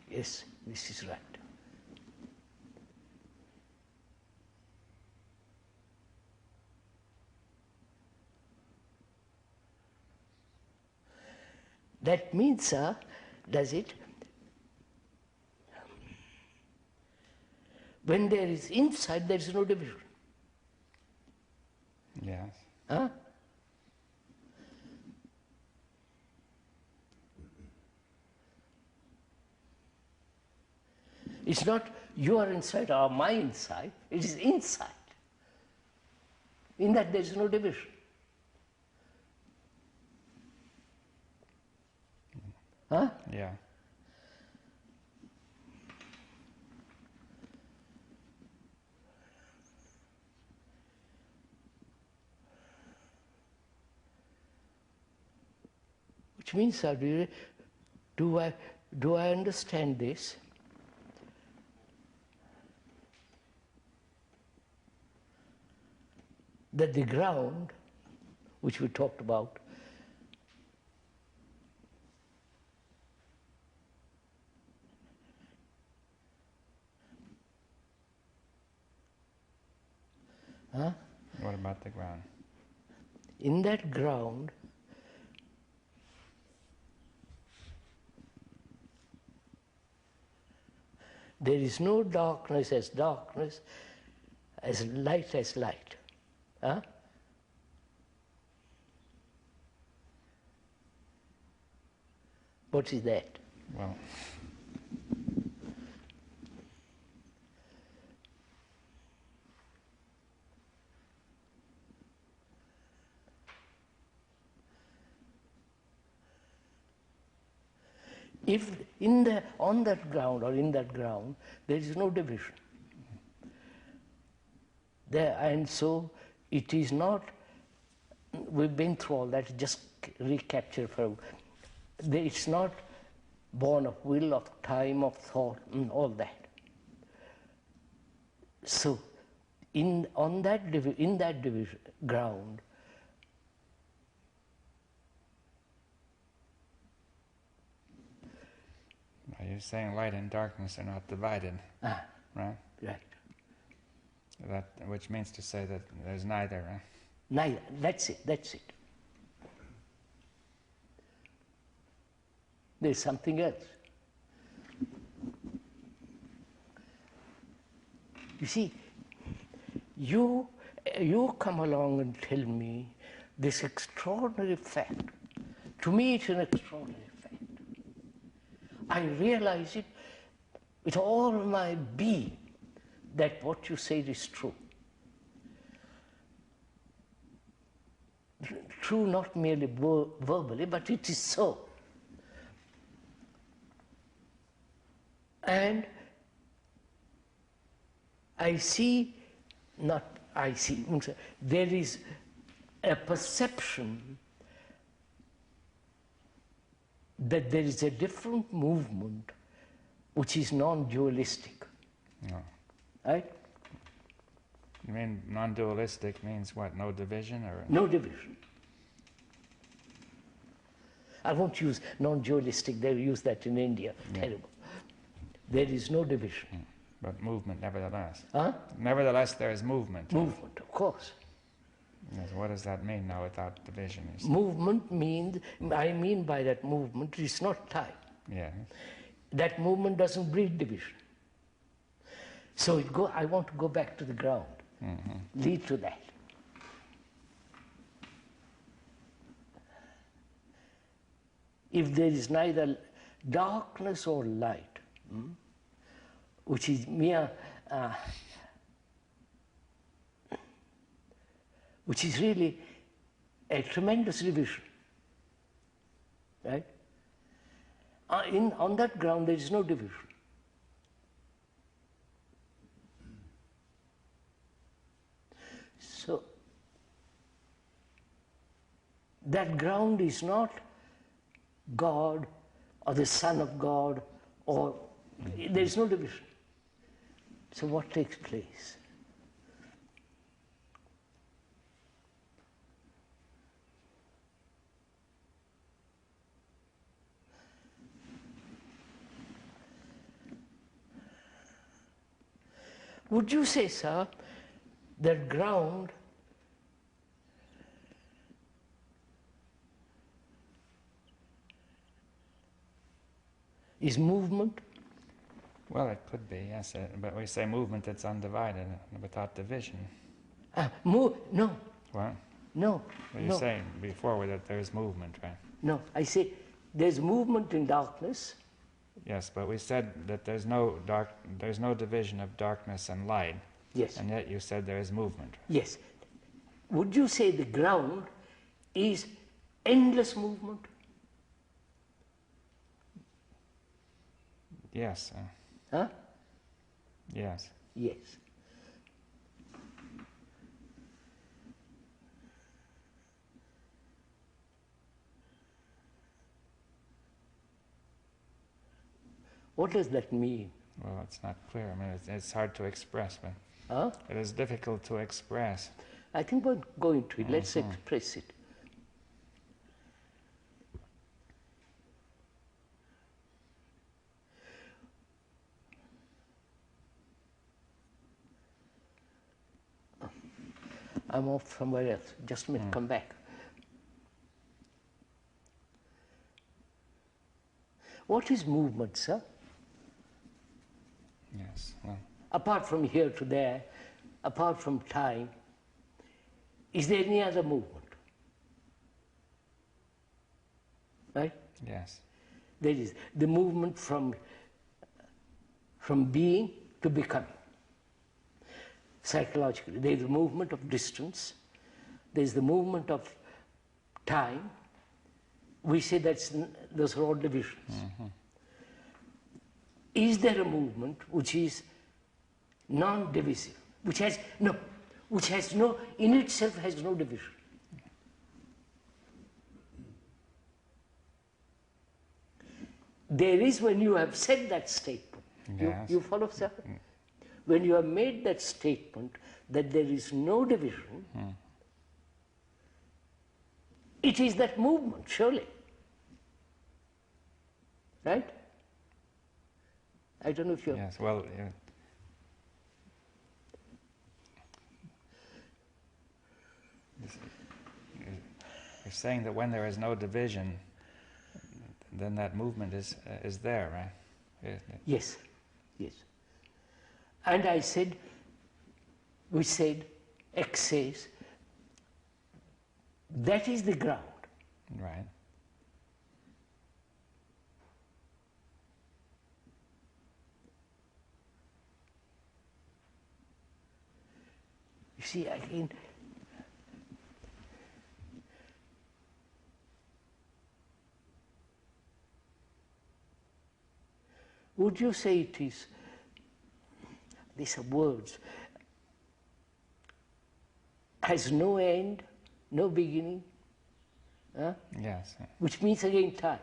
Yes, this is right. That means, sir, does it? When there is insight, there is no division. yes. Huh? It's not you are inside or my inside, it is inside. In that there is no division. Huh? Yeah. Which means, sir, do I understand this? That the ground, which we talked about, huh? What about the ground? In that ground, there is no darkness, as light. Huh? What is that? Well, If on that ground or in that ground, there is no division. And so it is not, we've been through all that, just recapture for, it's not born of will, of time, of thought, and all that. So in that division ground, are you saying light and darkness are not divided? Right? right. That, which means to say that there's neither. Neither. That's it. There's something else. You see, you come along and tell me this extraordinary fact. To me, it's an extraordinary fact. I realize it with all my being that what you say is true. true not merely verbally, but it is so. And there is a perception that there is a different movement which is non-dualistic. No. Right? You mean non-dualistic means what? No division, or No division. I won't use non-dualistic, they use that in India. Yeah. Terrible. There is no division. but movement nevertheless. Huh? Nevertheless, there is movement. Movement, of course. Yes, what does that mean now without division? You say? Movement means, I mean by that movement, it's not time. Yes. That movement doesn't breed division. So I want to go back to the ground, lead to that. If there is neither darkness or light, which is mere, which is really a tremendous division, right? On that ground there is no division. So that ground is not God or the Son of God, or there is no division. So what takes place? Would you say, sir, that ground is movement? Well, it could be, yes, but we say movement that's undivided, without division. No, What? no, Well, you no. saying before that there's movement, right? No, I say there's movement in darkness. Yes, but we said that there's no division of darkness and light. Yes. And yet you said there is movement. Yes. Would you say the ground is endless movement? Yes. Huh? Yes. Yes. What does that mean? Well, it's not clear. I mean, it's hard to express, but Huh? it is difficult to express. I think we're going to it. Let's express it. I'm off somewhere else. Just a minute, come back. What is movement, sir? Yes. Well, Apart from here to there, apart from time, is there any other movement? Right? yes. There is the movement from being to becoming. Psychologically, there is the movement of distance, there is the movement of time. We say those are all divisions. Is there a movement which is non-divisive, which has no, in itself has no division? There is, when you have said that statement. Yes. You follow, sir? When you have made that statement that there is no division, it is that movement, surely. Right? I don't know if you're... Yes. Well, you're saying that when there is no division, then that movement is there, right? Yes, yes. And I said, we said, X says, that is the ground. Right. You see, again, Would you say it is, these are words, has no end, no beginning, huh? Yes. Which means again time.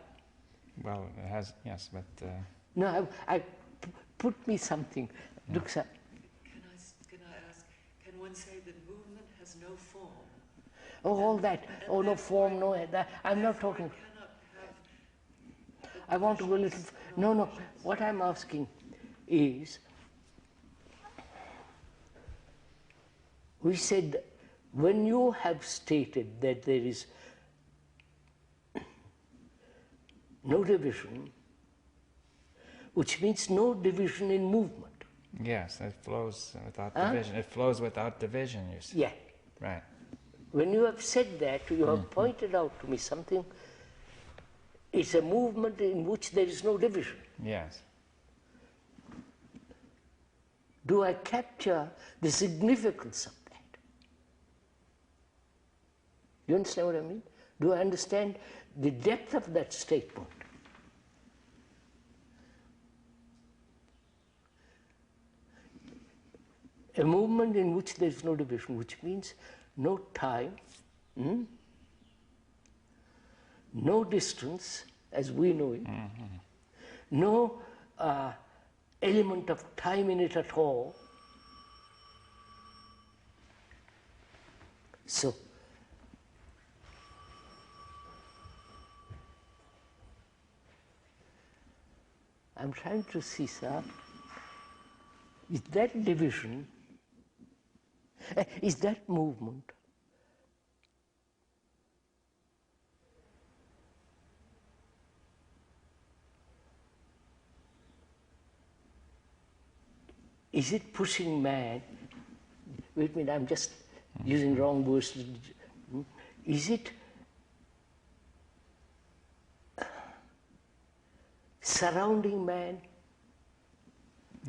Well, it has, yes, but... No, put me something. Look, sir. Can I ask, can one say that movement has no form? Oh, all that. Oh, no form, no head. I'm not talking. Cannot have I want to go a little. No. What I'm asking is, we said, when you have stated that there is no division, which means no division in movement. Yes, it flows without division. It flows without division, you see. Yeah. Right. When you have said that, you have pointed out to me something. It's a movement in which there is no division. Yes. Do I capture the significance of that? You understand what I mean? Do I understand the depth of that statement? A movement in which there is no division, which means no time, no distance as we know it, no element of time in it at all. So, I'm trying to see, sir, is that division, is that movement is it pushing man? Wait a minute, I'm just using wrong words. Is it surrounding man?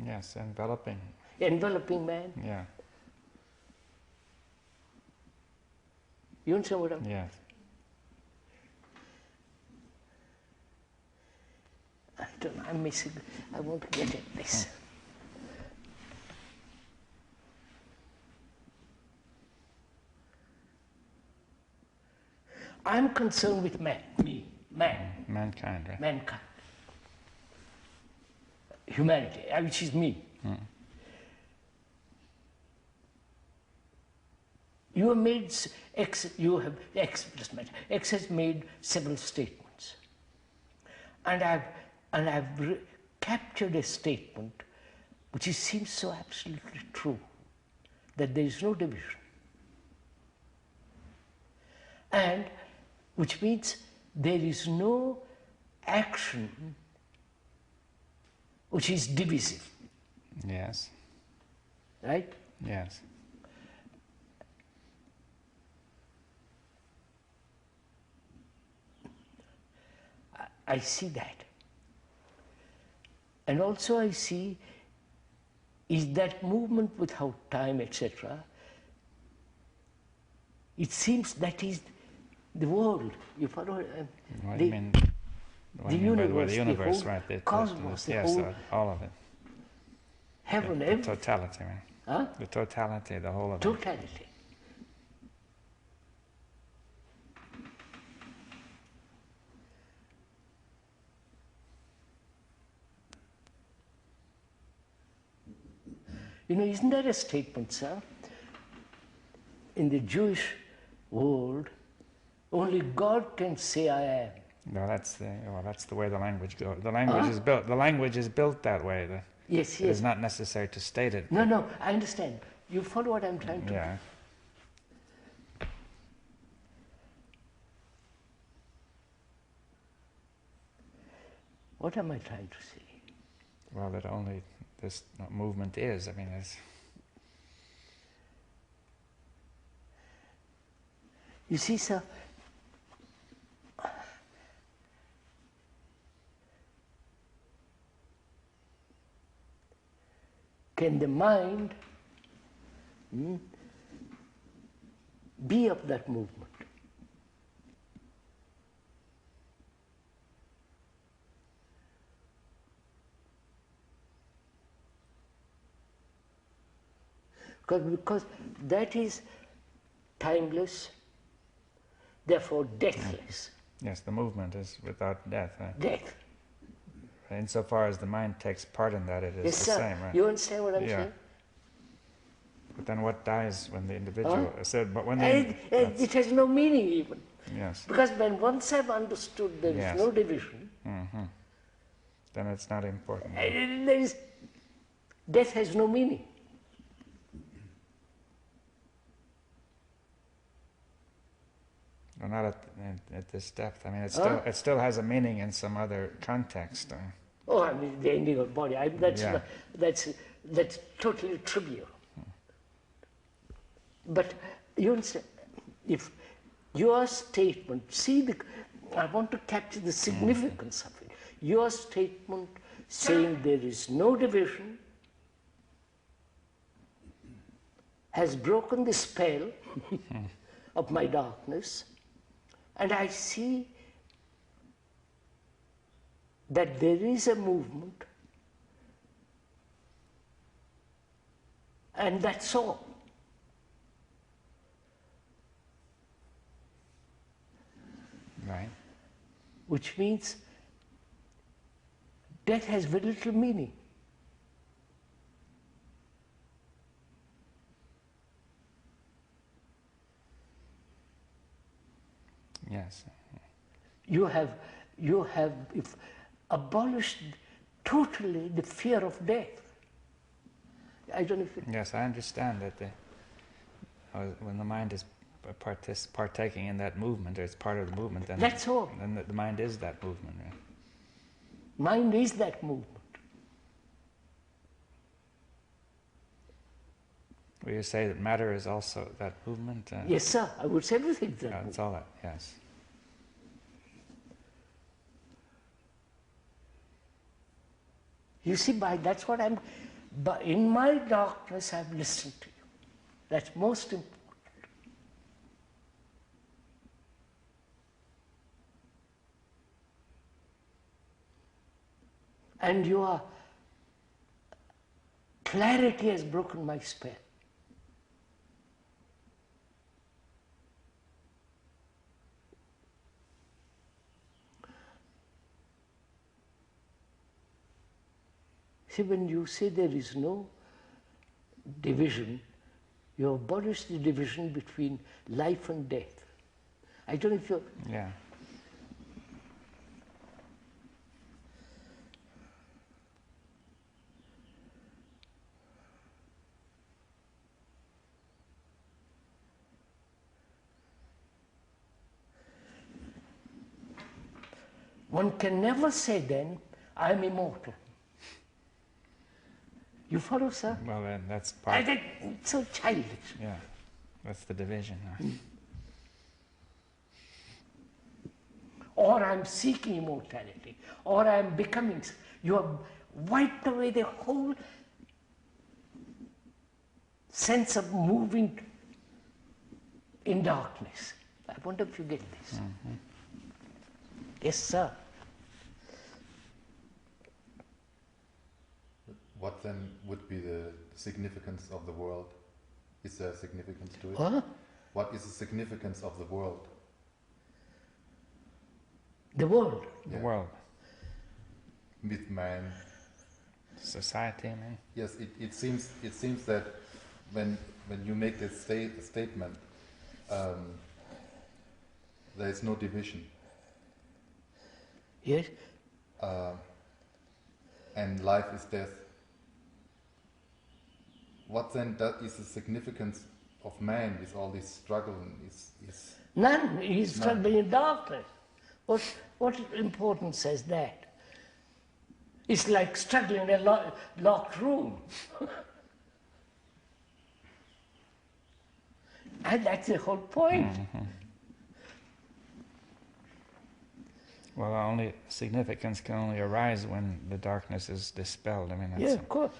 Yes, enveloping. Enveloping man? Yeah. You understand what I'm... Yes. I don't know, I'm missing... I want to get at this. I'm concerned with man, me, man. Mankind, right? Mankind. Humanity, which is me. You have made X, doesn't matter. X has made several statements. And I've captured a statement which seems so absolutely true, that there is no division. And which means there is no action which is divisive. Yes. Right? Yes. I see that. And also I see is that movement without time, etc. It seems that is the world. You follow? What do you mean? The universe, the universe, whole right? cosmos, the yes, whole all of it. heaven, The everything. totality, right? Huh? The totality, the whole of it. Totality. You know, isn't that a statement, sir? In the Jewish world, only God can say I am. No, that's the way the language goes. The language is built. The language is built that way. Yes, It yes. is not necessary to state it. No, I understand. You follow what I'm trying to... Yeah. What am I trying to say? Well, that only this movement is. I mean, it's... You see, sir, can the mind be of that movement? Because that is timeless, therefore deathless. Yes, the movement is without death. Right? Death. Insofar as the mind takes part in that, it is Yes, the sir. same, right? You understand what I'm Yeah. saying? But then what dies when the individual Huh? said? But when It has no meaning even. yes. Because when once I've understood there is Yes. no division, Then it's not important. there is, death has no meaning. Well, not at this depth. I mean, it still has a meaning in some other context. Oh, I mean, the ending of body. Yeah. That's totally trivial. But you understand, if your statement, I want to capture the significance of it. Your statement saying there is no division has broken the spell of my darkness, and I see that there is a movement, and that's all. Right. Which means death has very little meaning. Yes. You have abolished totally the fear of death. I don't know if Yes, I understand that when the mind is partaking in that movement, or it's part of the movement, then that's all. Then the mind is that movement. Right? Mind is that movement. Will you say that matter is also that movement? Yes, sir. I would say everything is that Yeah, movement. it's all that. Yes. You see, that's what in my darkness I've listened to you. That's most important. And your clarity has broken my spell. See, when you say there is no division, you abolish the division between life and death. I don't know if you're... Yeah. One can never say then, I'm immortal. You follow, sir? Well, then that's part. It's so childish. Yeah, that's the division. Huh? Or I'm seeking immortality, or I'm becoming. You have wiped away the whole sense of moving in darkness. I wonder if you get this. Yes, sir. What then would be the significance of the world? Is there significance to it? Huh? What is the significance of the world? The world. The world, With man. society. I mean. Yes, it seems that when you make this statement, there is no division. Yes. And life is death. What then is the significance of man with all this struggle? None. He's struggling in darkness. What importance has that? It's like struggling in a locked room. And that's the whole point. Well, only significance can only arise when the darkness is dispelled. I mean, that's Yeah, of course.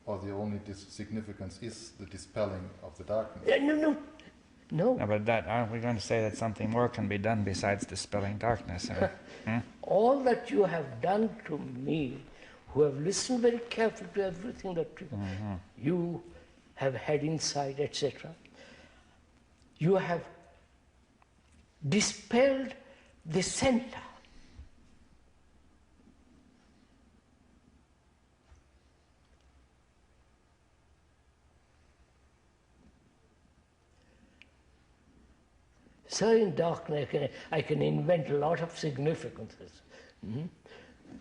Or the only significance is the dispelling of the darkness. No. No, but aren't we going to say that something more can be done besides dispelling darkness? I mean, All that you have done to me, who have listened very carefully to everything that you have had insight, etc. You have dispelled the center. So in darkness I can invent a lot of significances.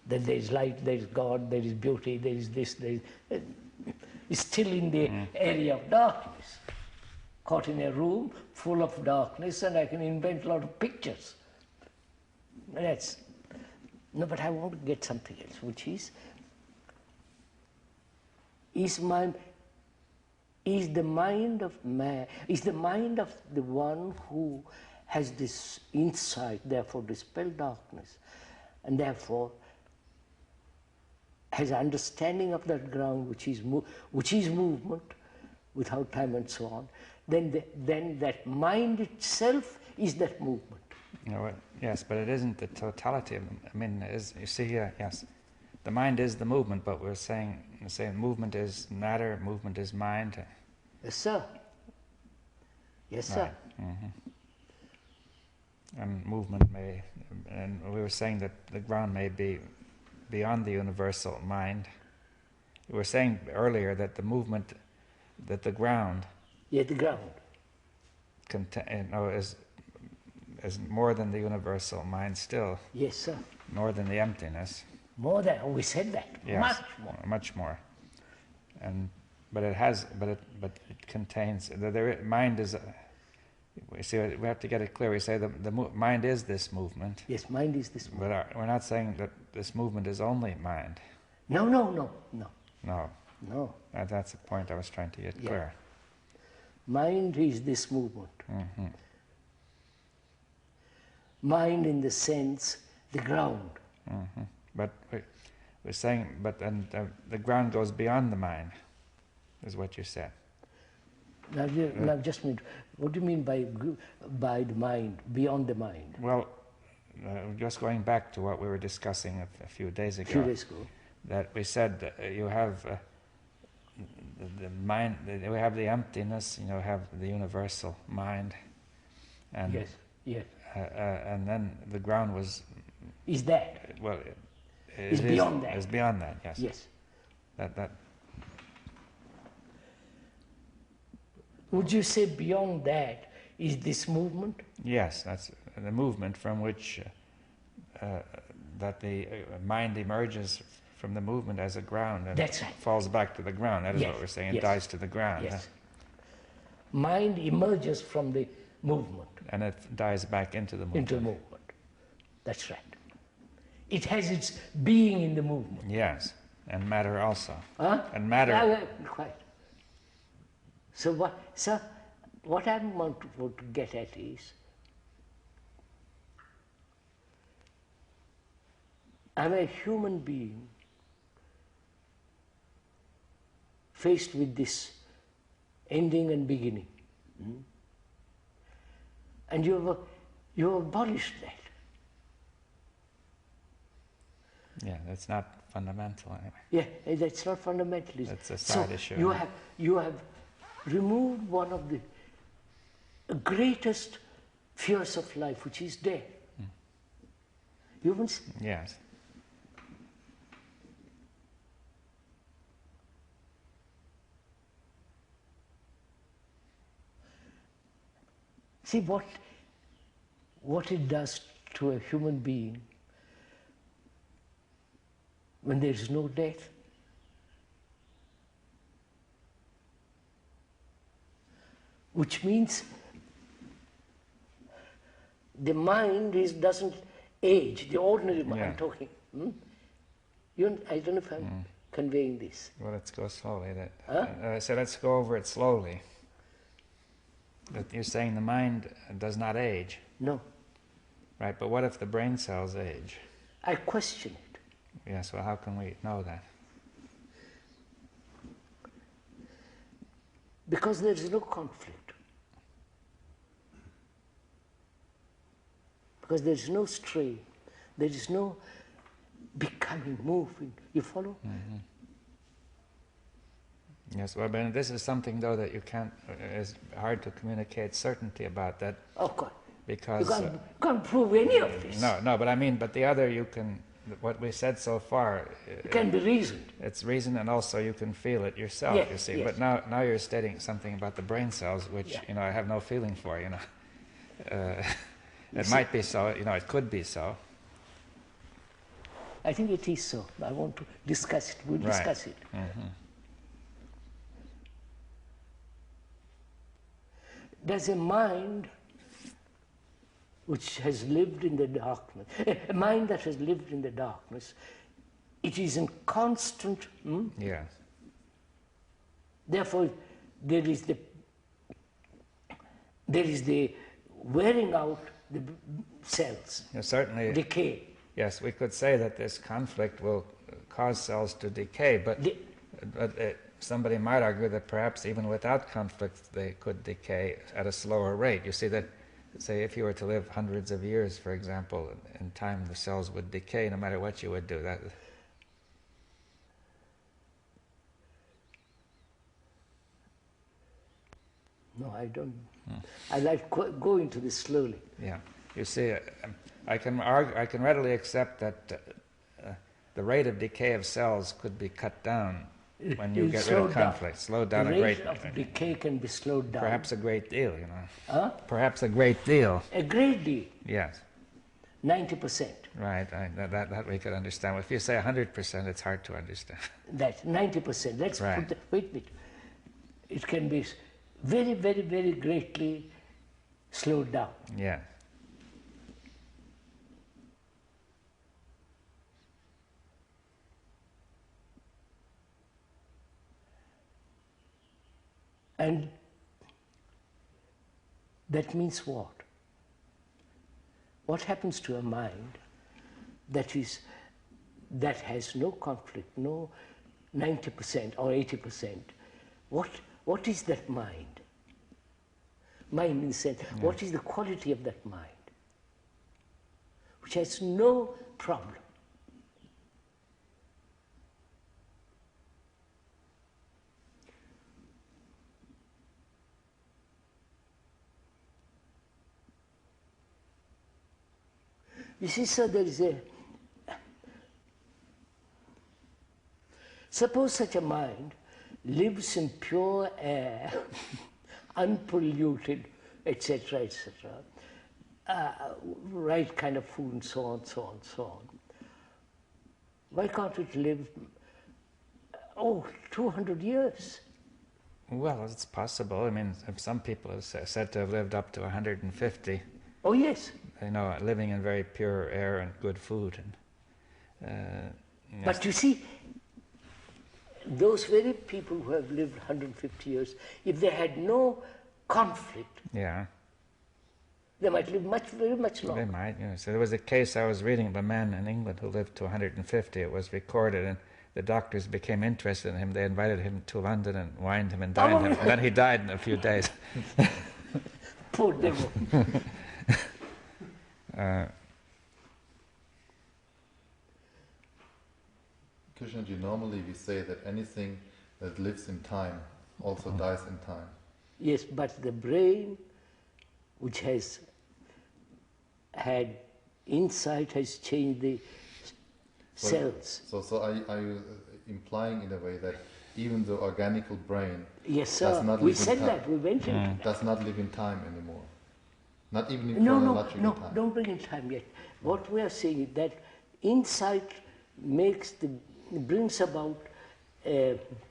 That there is light, there is God, there is beauty, there is this, there is... It's still in the area of darkness. Caught in a room full of darkness, and I can invent a lot of pictures. That's... No, but I want to get something else, which is the mind of man, is the mind of the one who has this insight, therefore dispel darkness, and therefore has understanding of that ground which is movement without time and so on, then that mind itself is that movement. No, yes, but it isn't the totality of them. I mean, you see here, yes, the mind is the movement, but we're saying movement is matter, movement is mind. Yes, sir. Yes, sir. Right. And movement may, and we were saying that the ground may be beyond the universal mind. We were saying earlier that the movement, that the ground, Yeah, the ground. Is more than the universal mind still. Yes, sir. More than the emptiness. More than, we said that. Yes, Much more. Much more. But it contains, mind is, we see, we have to get it clear. We say the mind is this movement. Yes, mind is this movement. But we're not saying that this movement is only mind. No. No. That's the point I was trying to get clear. Mind is this movement. Mind in the sense, the ground. But we're saying, the ground goes beyond the mind, is what you said. Now just a minute. What do you mean by the mind, beyond the mind? Well, just going back to what we were discussing a few days ago. That we said that you have the mind, we have the emptiness, you have the universal mind. And yes. And then the ground was... Is that? Well, It's beyond that. It's beyond that, yes. Yes. That. Would you say beyond that is this movement? Yes, that's the movement from which that the mind emerges from the movement as a ground and That's right. falls back to the ground. That is what we're saying. It dies to the ground. Yes. Mind emerges from the movement. And it dies back into the movement. Into the movement. That's right. It has its being in the movement. Yes, and matter also. Huh? And matter. Quite. So what I want to get at is, I'm a human being faced with this ending and beginning. And you have abolished that. Yeah, that's not fundamental anyway. Yeah, that's not fundamental. That's a side issue. You have removed one of the greatest fears of life, which is death. Humans? Yes. See what it does to a human being when there is no death. Which means the mind doesn't age, the ordinary mind I'm talking. I don't know if I'm conveying this. Well, let's go slowly. So let's go over it slowly. That you're saying the mind does not age. No. Right, but what if the brain cells age? I question it. Yes, well, how can we know that? Because there is no conflict. Because there is no strain. There is no becoming, moving. You follow? Yes, well, but this is something, though, that you can't, is hard to communicate certainty about that. Of course. Because... You can't prove any of this. No, but I mean, but the other you can, what we said so far... It can be reasoned. It's reasoned, and also you can feel it yourself, Yes, you see. yes. But now you're stating something about the brain cells, which, you know, I have no feeling for, you know. It might be so, you know, it could be so. I think it is so. I want to discuss it. We'll discuss it. Mm-hmm. There's a mind which has lived in the darkness, a mind that has lived in the darkness. It is in constant... Yes. Therefore, there is the wearing out the cells, Certainly, decay. yes, we could say that this conflict will cause cells to decay, but somebody might argue that perhaps even without conflict they could decay at a slower rate. You see that, say, if you were to live hundreds of years, for example, in time the cells would decay no matter what you would do. No, I don't. I like go into this slowly. Yeah, you see, I can readily accept that the rate of decay of cells could be cut down when you get rid of conflict. Slowed down the a great... rate of decay can be slowed down. Perhaps a great deal, you know. Huh? Perhaps a great deal. A great deal. Yes. 90%. Right, that we could understand. If you say 100%, it's hard to understand. That 90%. Let's Right. put wait a minute. It can be very, very, very greatly slowed down. Yeah. And that means what? What happens to a mind that has no conflict, no 90% or 80%? What is that mind? Mind in the sense, what is the quality of that mind? Which has no problem. You see, sir, there is suppose such a mind lives in pure air, unpolluted, etc., etc., right kind of food and so on, so on, so on. Why can't it live, 200 years? Well, it's possible. I mean, some people have said to have lived up to 150. Oh, yes. You know, living in very pure air and good food. And, But you see, those very people who have lived 150 years, if they had no conflict, yeah, they might live very much longer. they might. You know. So there was a case I was reading of a man in England who lived to 150. It was recorded, and the doctors became interested in him. They invited him to London and wined him and dined him. And then he died in a few days. Poor devil. Krishnaji, normally we say that anything that lives in time also dies in time. Yes, but the brain, which has had insight, has changed the cells. So are you implying in a way that even the organical brain Yes, sir. does not We live in said time, that. We mentioned does not live in time anymore? Not even in No, chronological time? don't bring in time yet. What we are saying is that insight brings about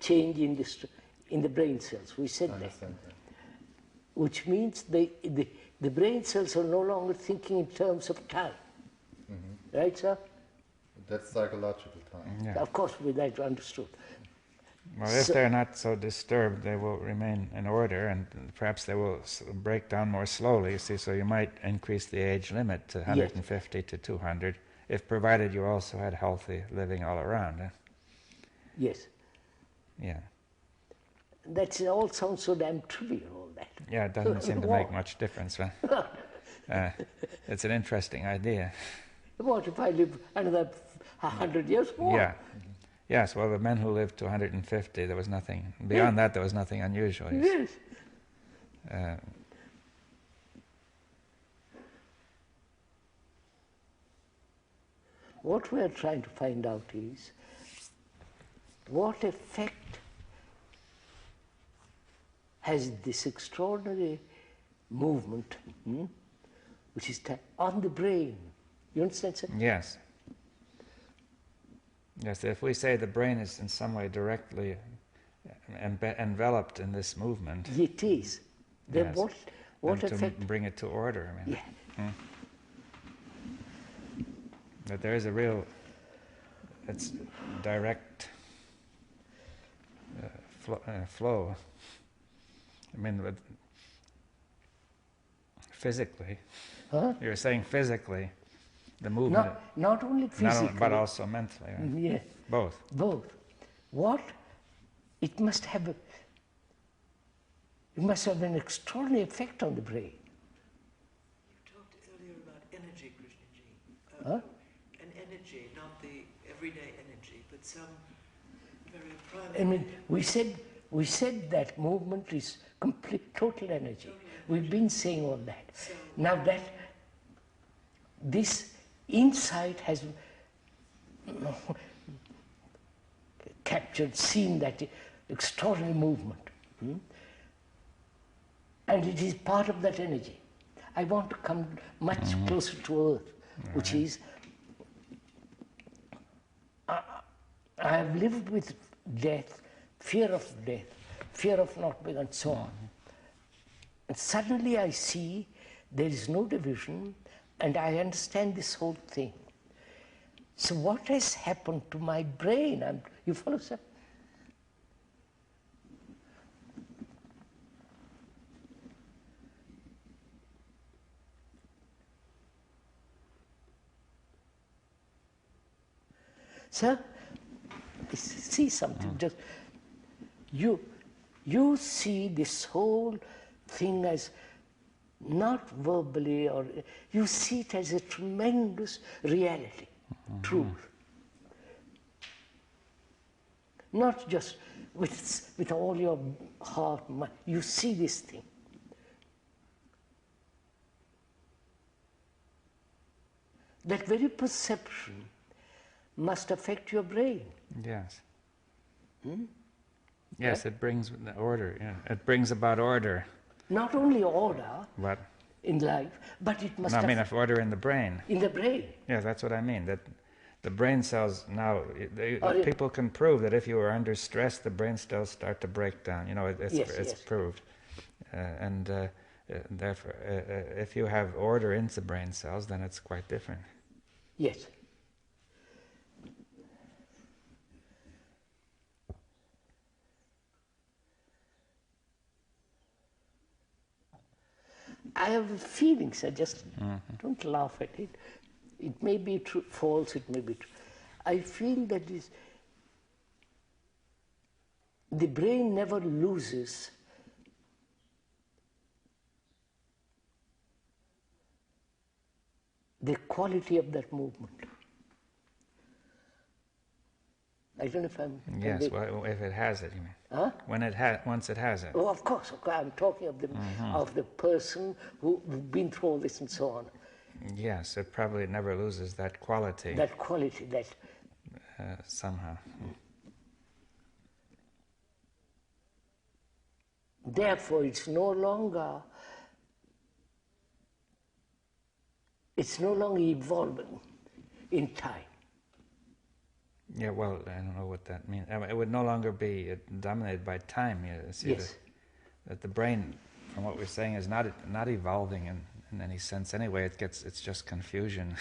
change in the brain cells. We said I that. understand that. Which means the brain cells are no longer thinking in terms of time. Mm-hmm. Right, sir? That's psychological time. Yeah. Of course, we that understood. Well, if they're not so disturbed, they will remain in order, and perhaps they will break down more slowly, you see, so you might increase the age limit to 150 to 200, if provided you also had healthy living all around. Yes. Yeah. That all sounds so damn trivial, all that. Yeah, it doesn't seem to make much difference. It's an interesting idea. What if I live another 100 years more? Yeah. Yes, well, the men who lived to 150, there was nothing, beyond that there was nothing unusual. Yes. What we are trying to find out is what effect has this extraordinary movement, which is on the brain. You understand, sir? Yes. Yes, if we say the brain is in some way directly enveloped in this movement. It is. Then Yes. what and effect? to bring it to order. I mean, Yeah. That there is a real, it's direct flow. I mean, but physically, Huh? you're saying physically, the movement, Not only physically, but also mentally. Right? yeah, Both. both. What it must have an extraordinary effect on the brain. You talked earlier about energy, Krishnaji. Huh? An energy, not the everyday energy, but some very private. I mean, we said that movement is complete, total energy. We've been saying all that. So, Now that this insight has captured, seen that extraordinary movement, and it is part of that energy. I want to come much closer to earth, which is, I have lived with death, fear of death, fear of not being, and so on. And suddenly I see there is no division, and I understand this whole thing. So what has happened to my brain? You follow, sir? Sir, see something. Just you see this whole thing as not verbally, or you see it as a tremendous reality, truth. Not just with all your heart, mind. You see this thing. That very perception must affect your brain. Yes. Yes, it brings the order. Yeah, it brings about order. Not only order But in life, but it must. no, I mean, if order in the brain. In the brain. Yeah, that's what I mean. That the brain cells now, people can prove that if you are under stress, the brain cells start to break down. You know, it's proved, and therefore, if you have order into brain cells, then it's quite different. Yes. I have a feeling, sir, just don't laugh at it. It may be true, false, it may be true. I feel that the brain never loses the quality of that movement. I don't know if I'm... Yes, well, if it has it, you mean? Huh? Once it has it. Oh, of course. I'm talking of the person who's been through all this and so on. Yes, it probably never loses that quality. That quality, that... somehow. Therefore, it's no longer evolving in time. Yeah, well, I don't know what that means. I mean, it would no longer be dominated by time. You see, Yes. that the brain, from what we're saying, is not evolving in any sense. Anyway, it's just confusion.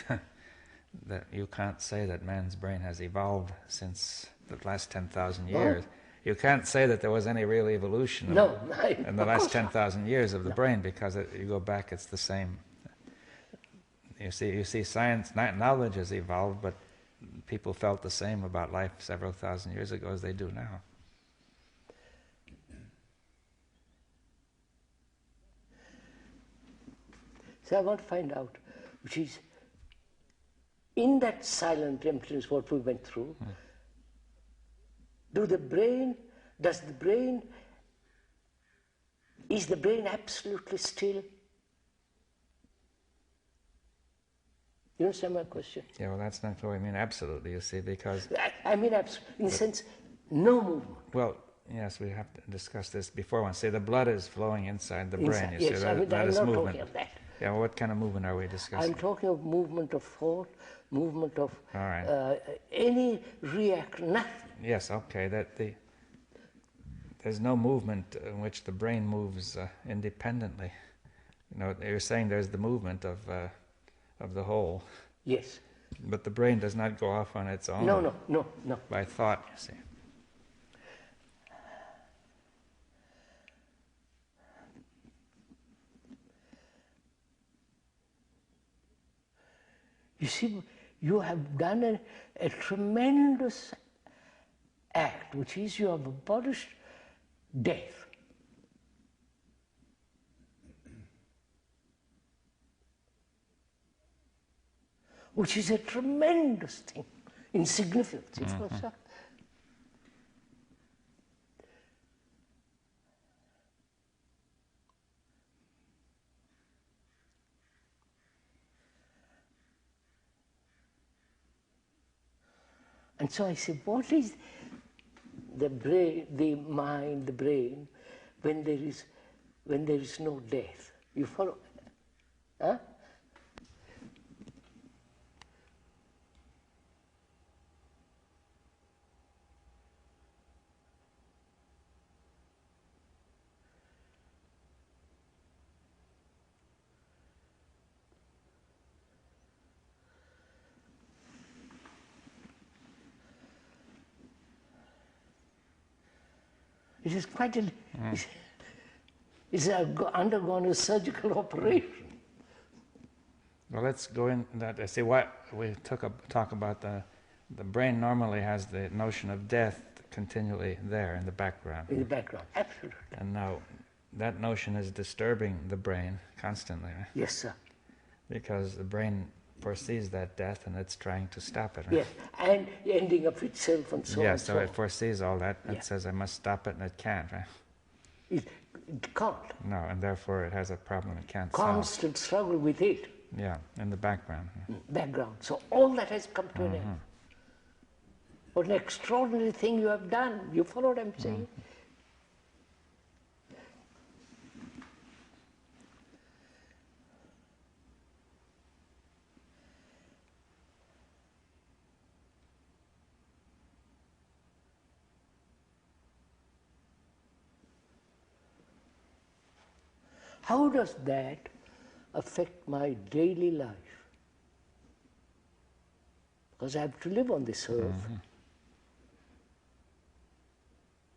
That you can't say that man's brain has evolved since the last 10,000 years. You can't say that there was any real evolution in the last 10,000 years of the brain, because you go back, it's the same. You see, science, knowledge has evolved, but people felt the same about life several thousand years ago as they do now. So I want to find out, which is, in that silent emptiness, what we went through, Does the brain, is the brain absolutely still? You understand my question? Yeah, well, that's not what I mean absolutely, you see, because... I mean absolutely, in the sense, no movement. Well, yes, we have to discuss this before one. Say the blood is flowing inside the brain, you Yes, see, I mean, that I'm is not movement. talking of that. Yeah, well, what kind of movement are we discussing? I'm talking of movement of thought, movement of All right. any reaction, nothing. Yes, okay, there's no movement in which the brain moves independently. You know, you're saying there's the movement of the whole. Yes. But the brain does not go off on its own. No. By thought, you see. You see, you have done a tremendous act, which is you have abolished death. Which is a tremendous thing in significance. Mm-hmm. And so I say, what is the brain, the mind, the brain, when there is no death? You follow? Huh? It is quite a... It's undergone a surgical operation. Well, let's go in that. I see what we talk about. The brain normally has the notion of death continually there in the background. In the background, absolutely. And now that notion is disturbing the brain constantly. Right? Yes, sir. Because the brain foresees that death and it's trying to stop it. Right? Yes, and ending up itself and so on. Yeah, so it foresees all that and Yeah. says, I must stop it, and it can't, right? It can't. No, and therefore it has a problem it can't solve. Constant struggle with it. Yeah, in the background. Background. So all that has come to an end. What an extraordinary thing you have done. You follow what I'm saying? How does that affect my daily life? Because I have to live on this earth.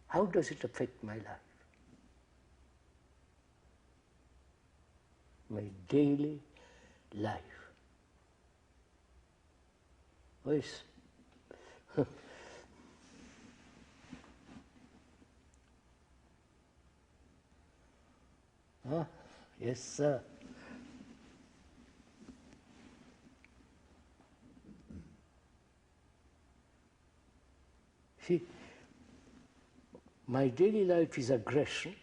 How does it affect my life? My daily life. Oh, yes. Huh? Yes, sir. See, my daily life is aggression.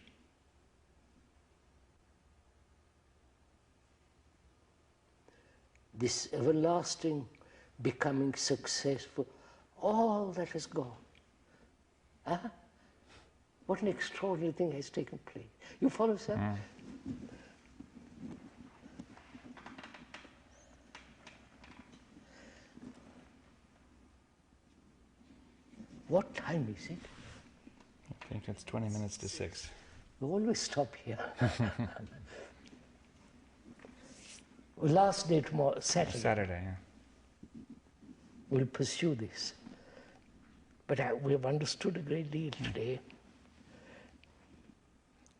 This everlasting becoming successful, all that has gone. Huh? What an extraordinary thing has taken place. You follow, sir? What time is it? I think it's 20 minutes to 6. We always stop here. Well, last day tomorrow, Saturday. Saturday, yeah. We'll pursue this. But we have understood a great deal today.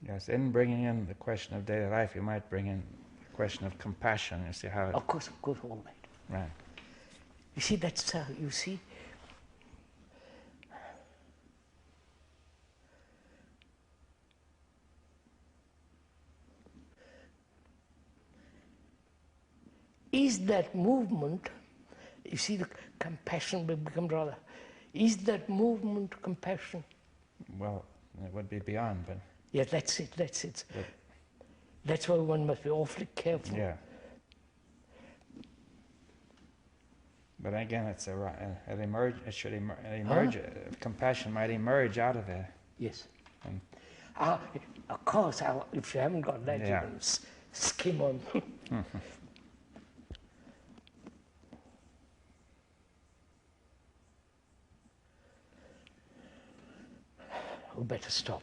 Yes, in bringing in the question of daily life, you might bring in the question of compassion. You see how it... Of course, all right. Right. You see, that's, you see, is that movement, you see, the compassion will become rather, Is that movement compassion? Well, it would be beyond, but Yeah, that's it, that's it. But- That's why one must be awfully careful. yeah. But again, it's it emerge. It should emerge. Compassion might emerge out of it. Yes. And Of course, if you haven't got that, Yeah. you can skim on. We better stop.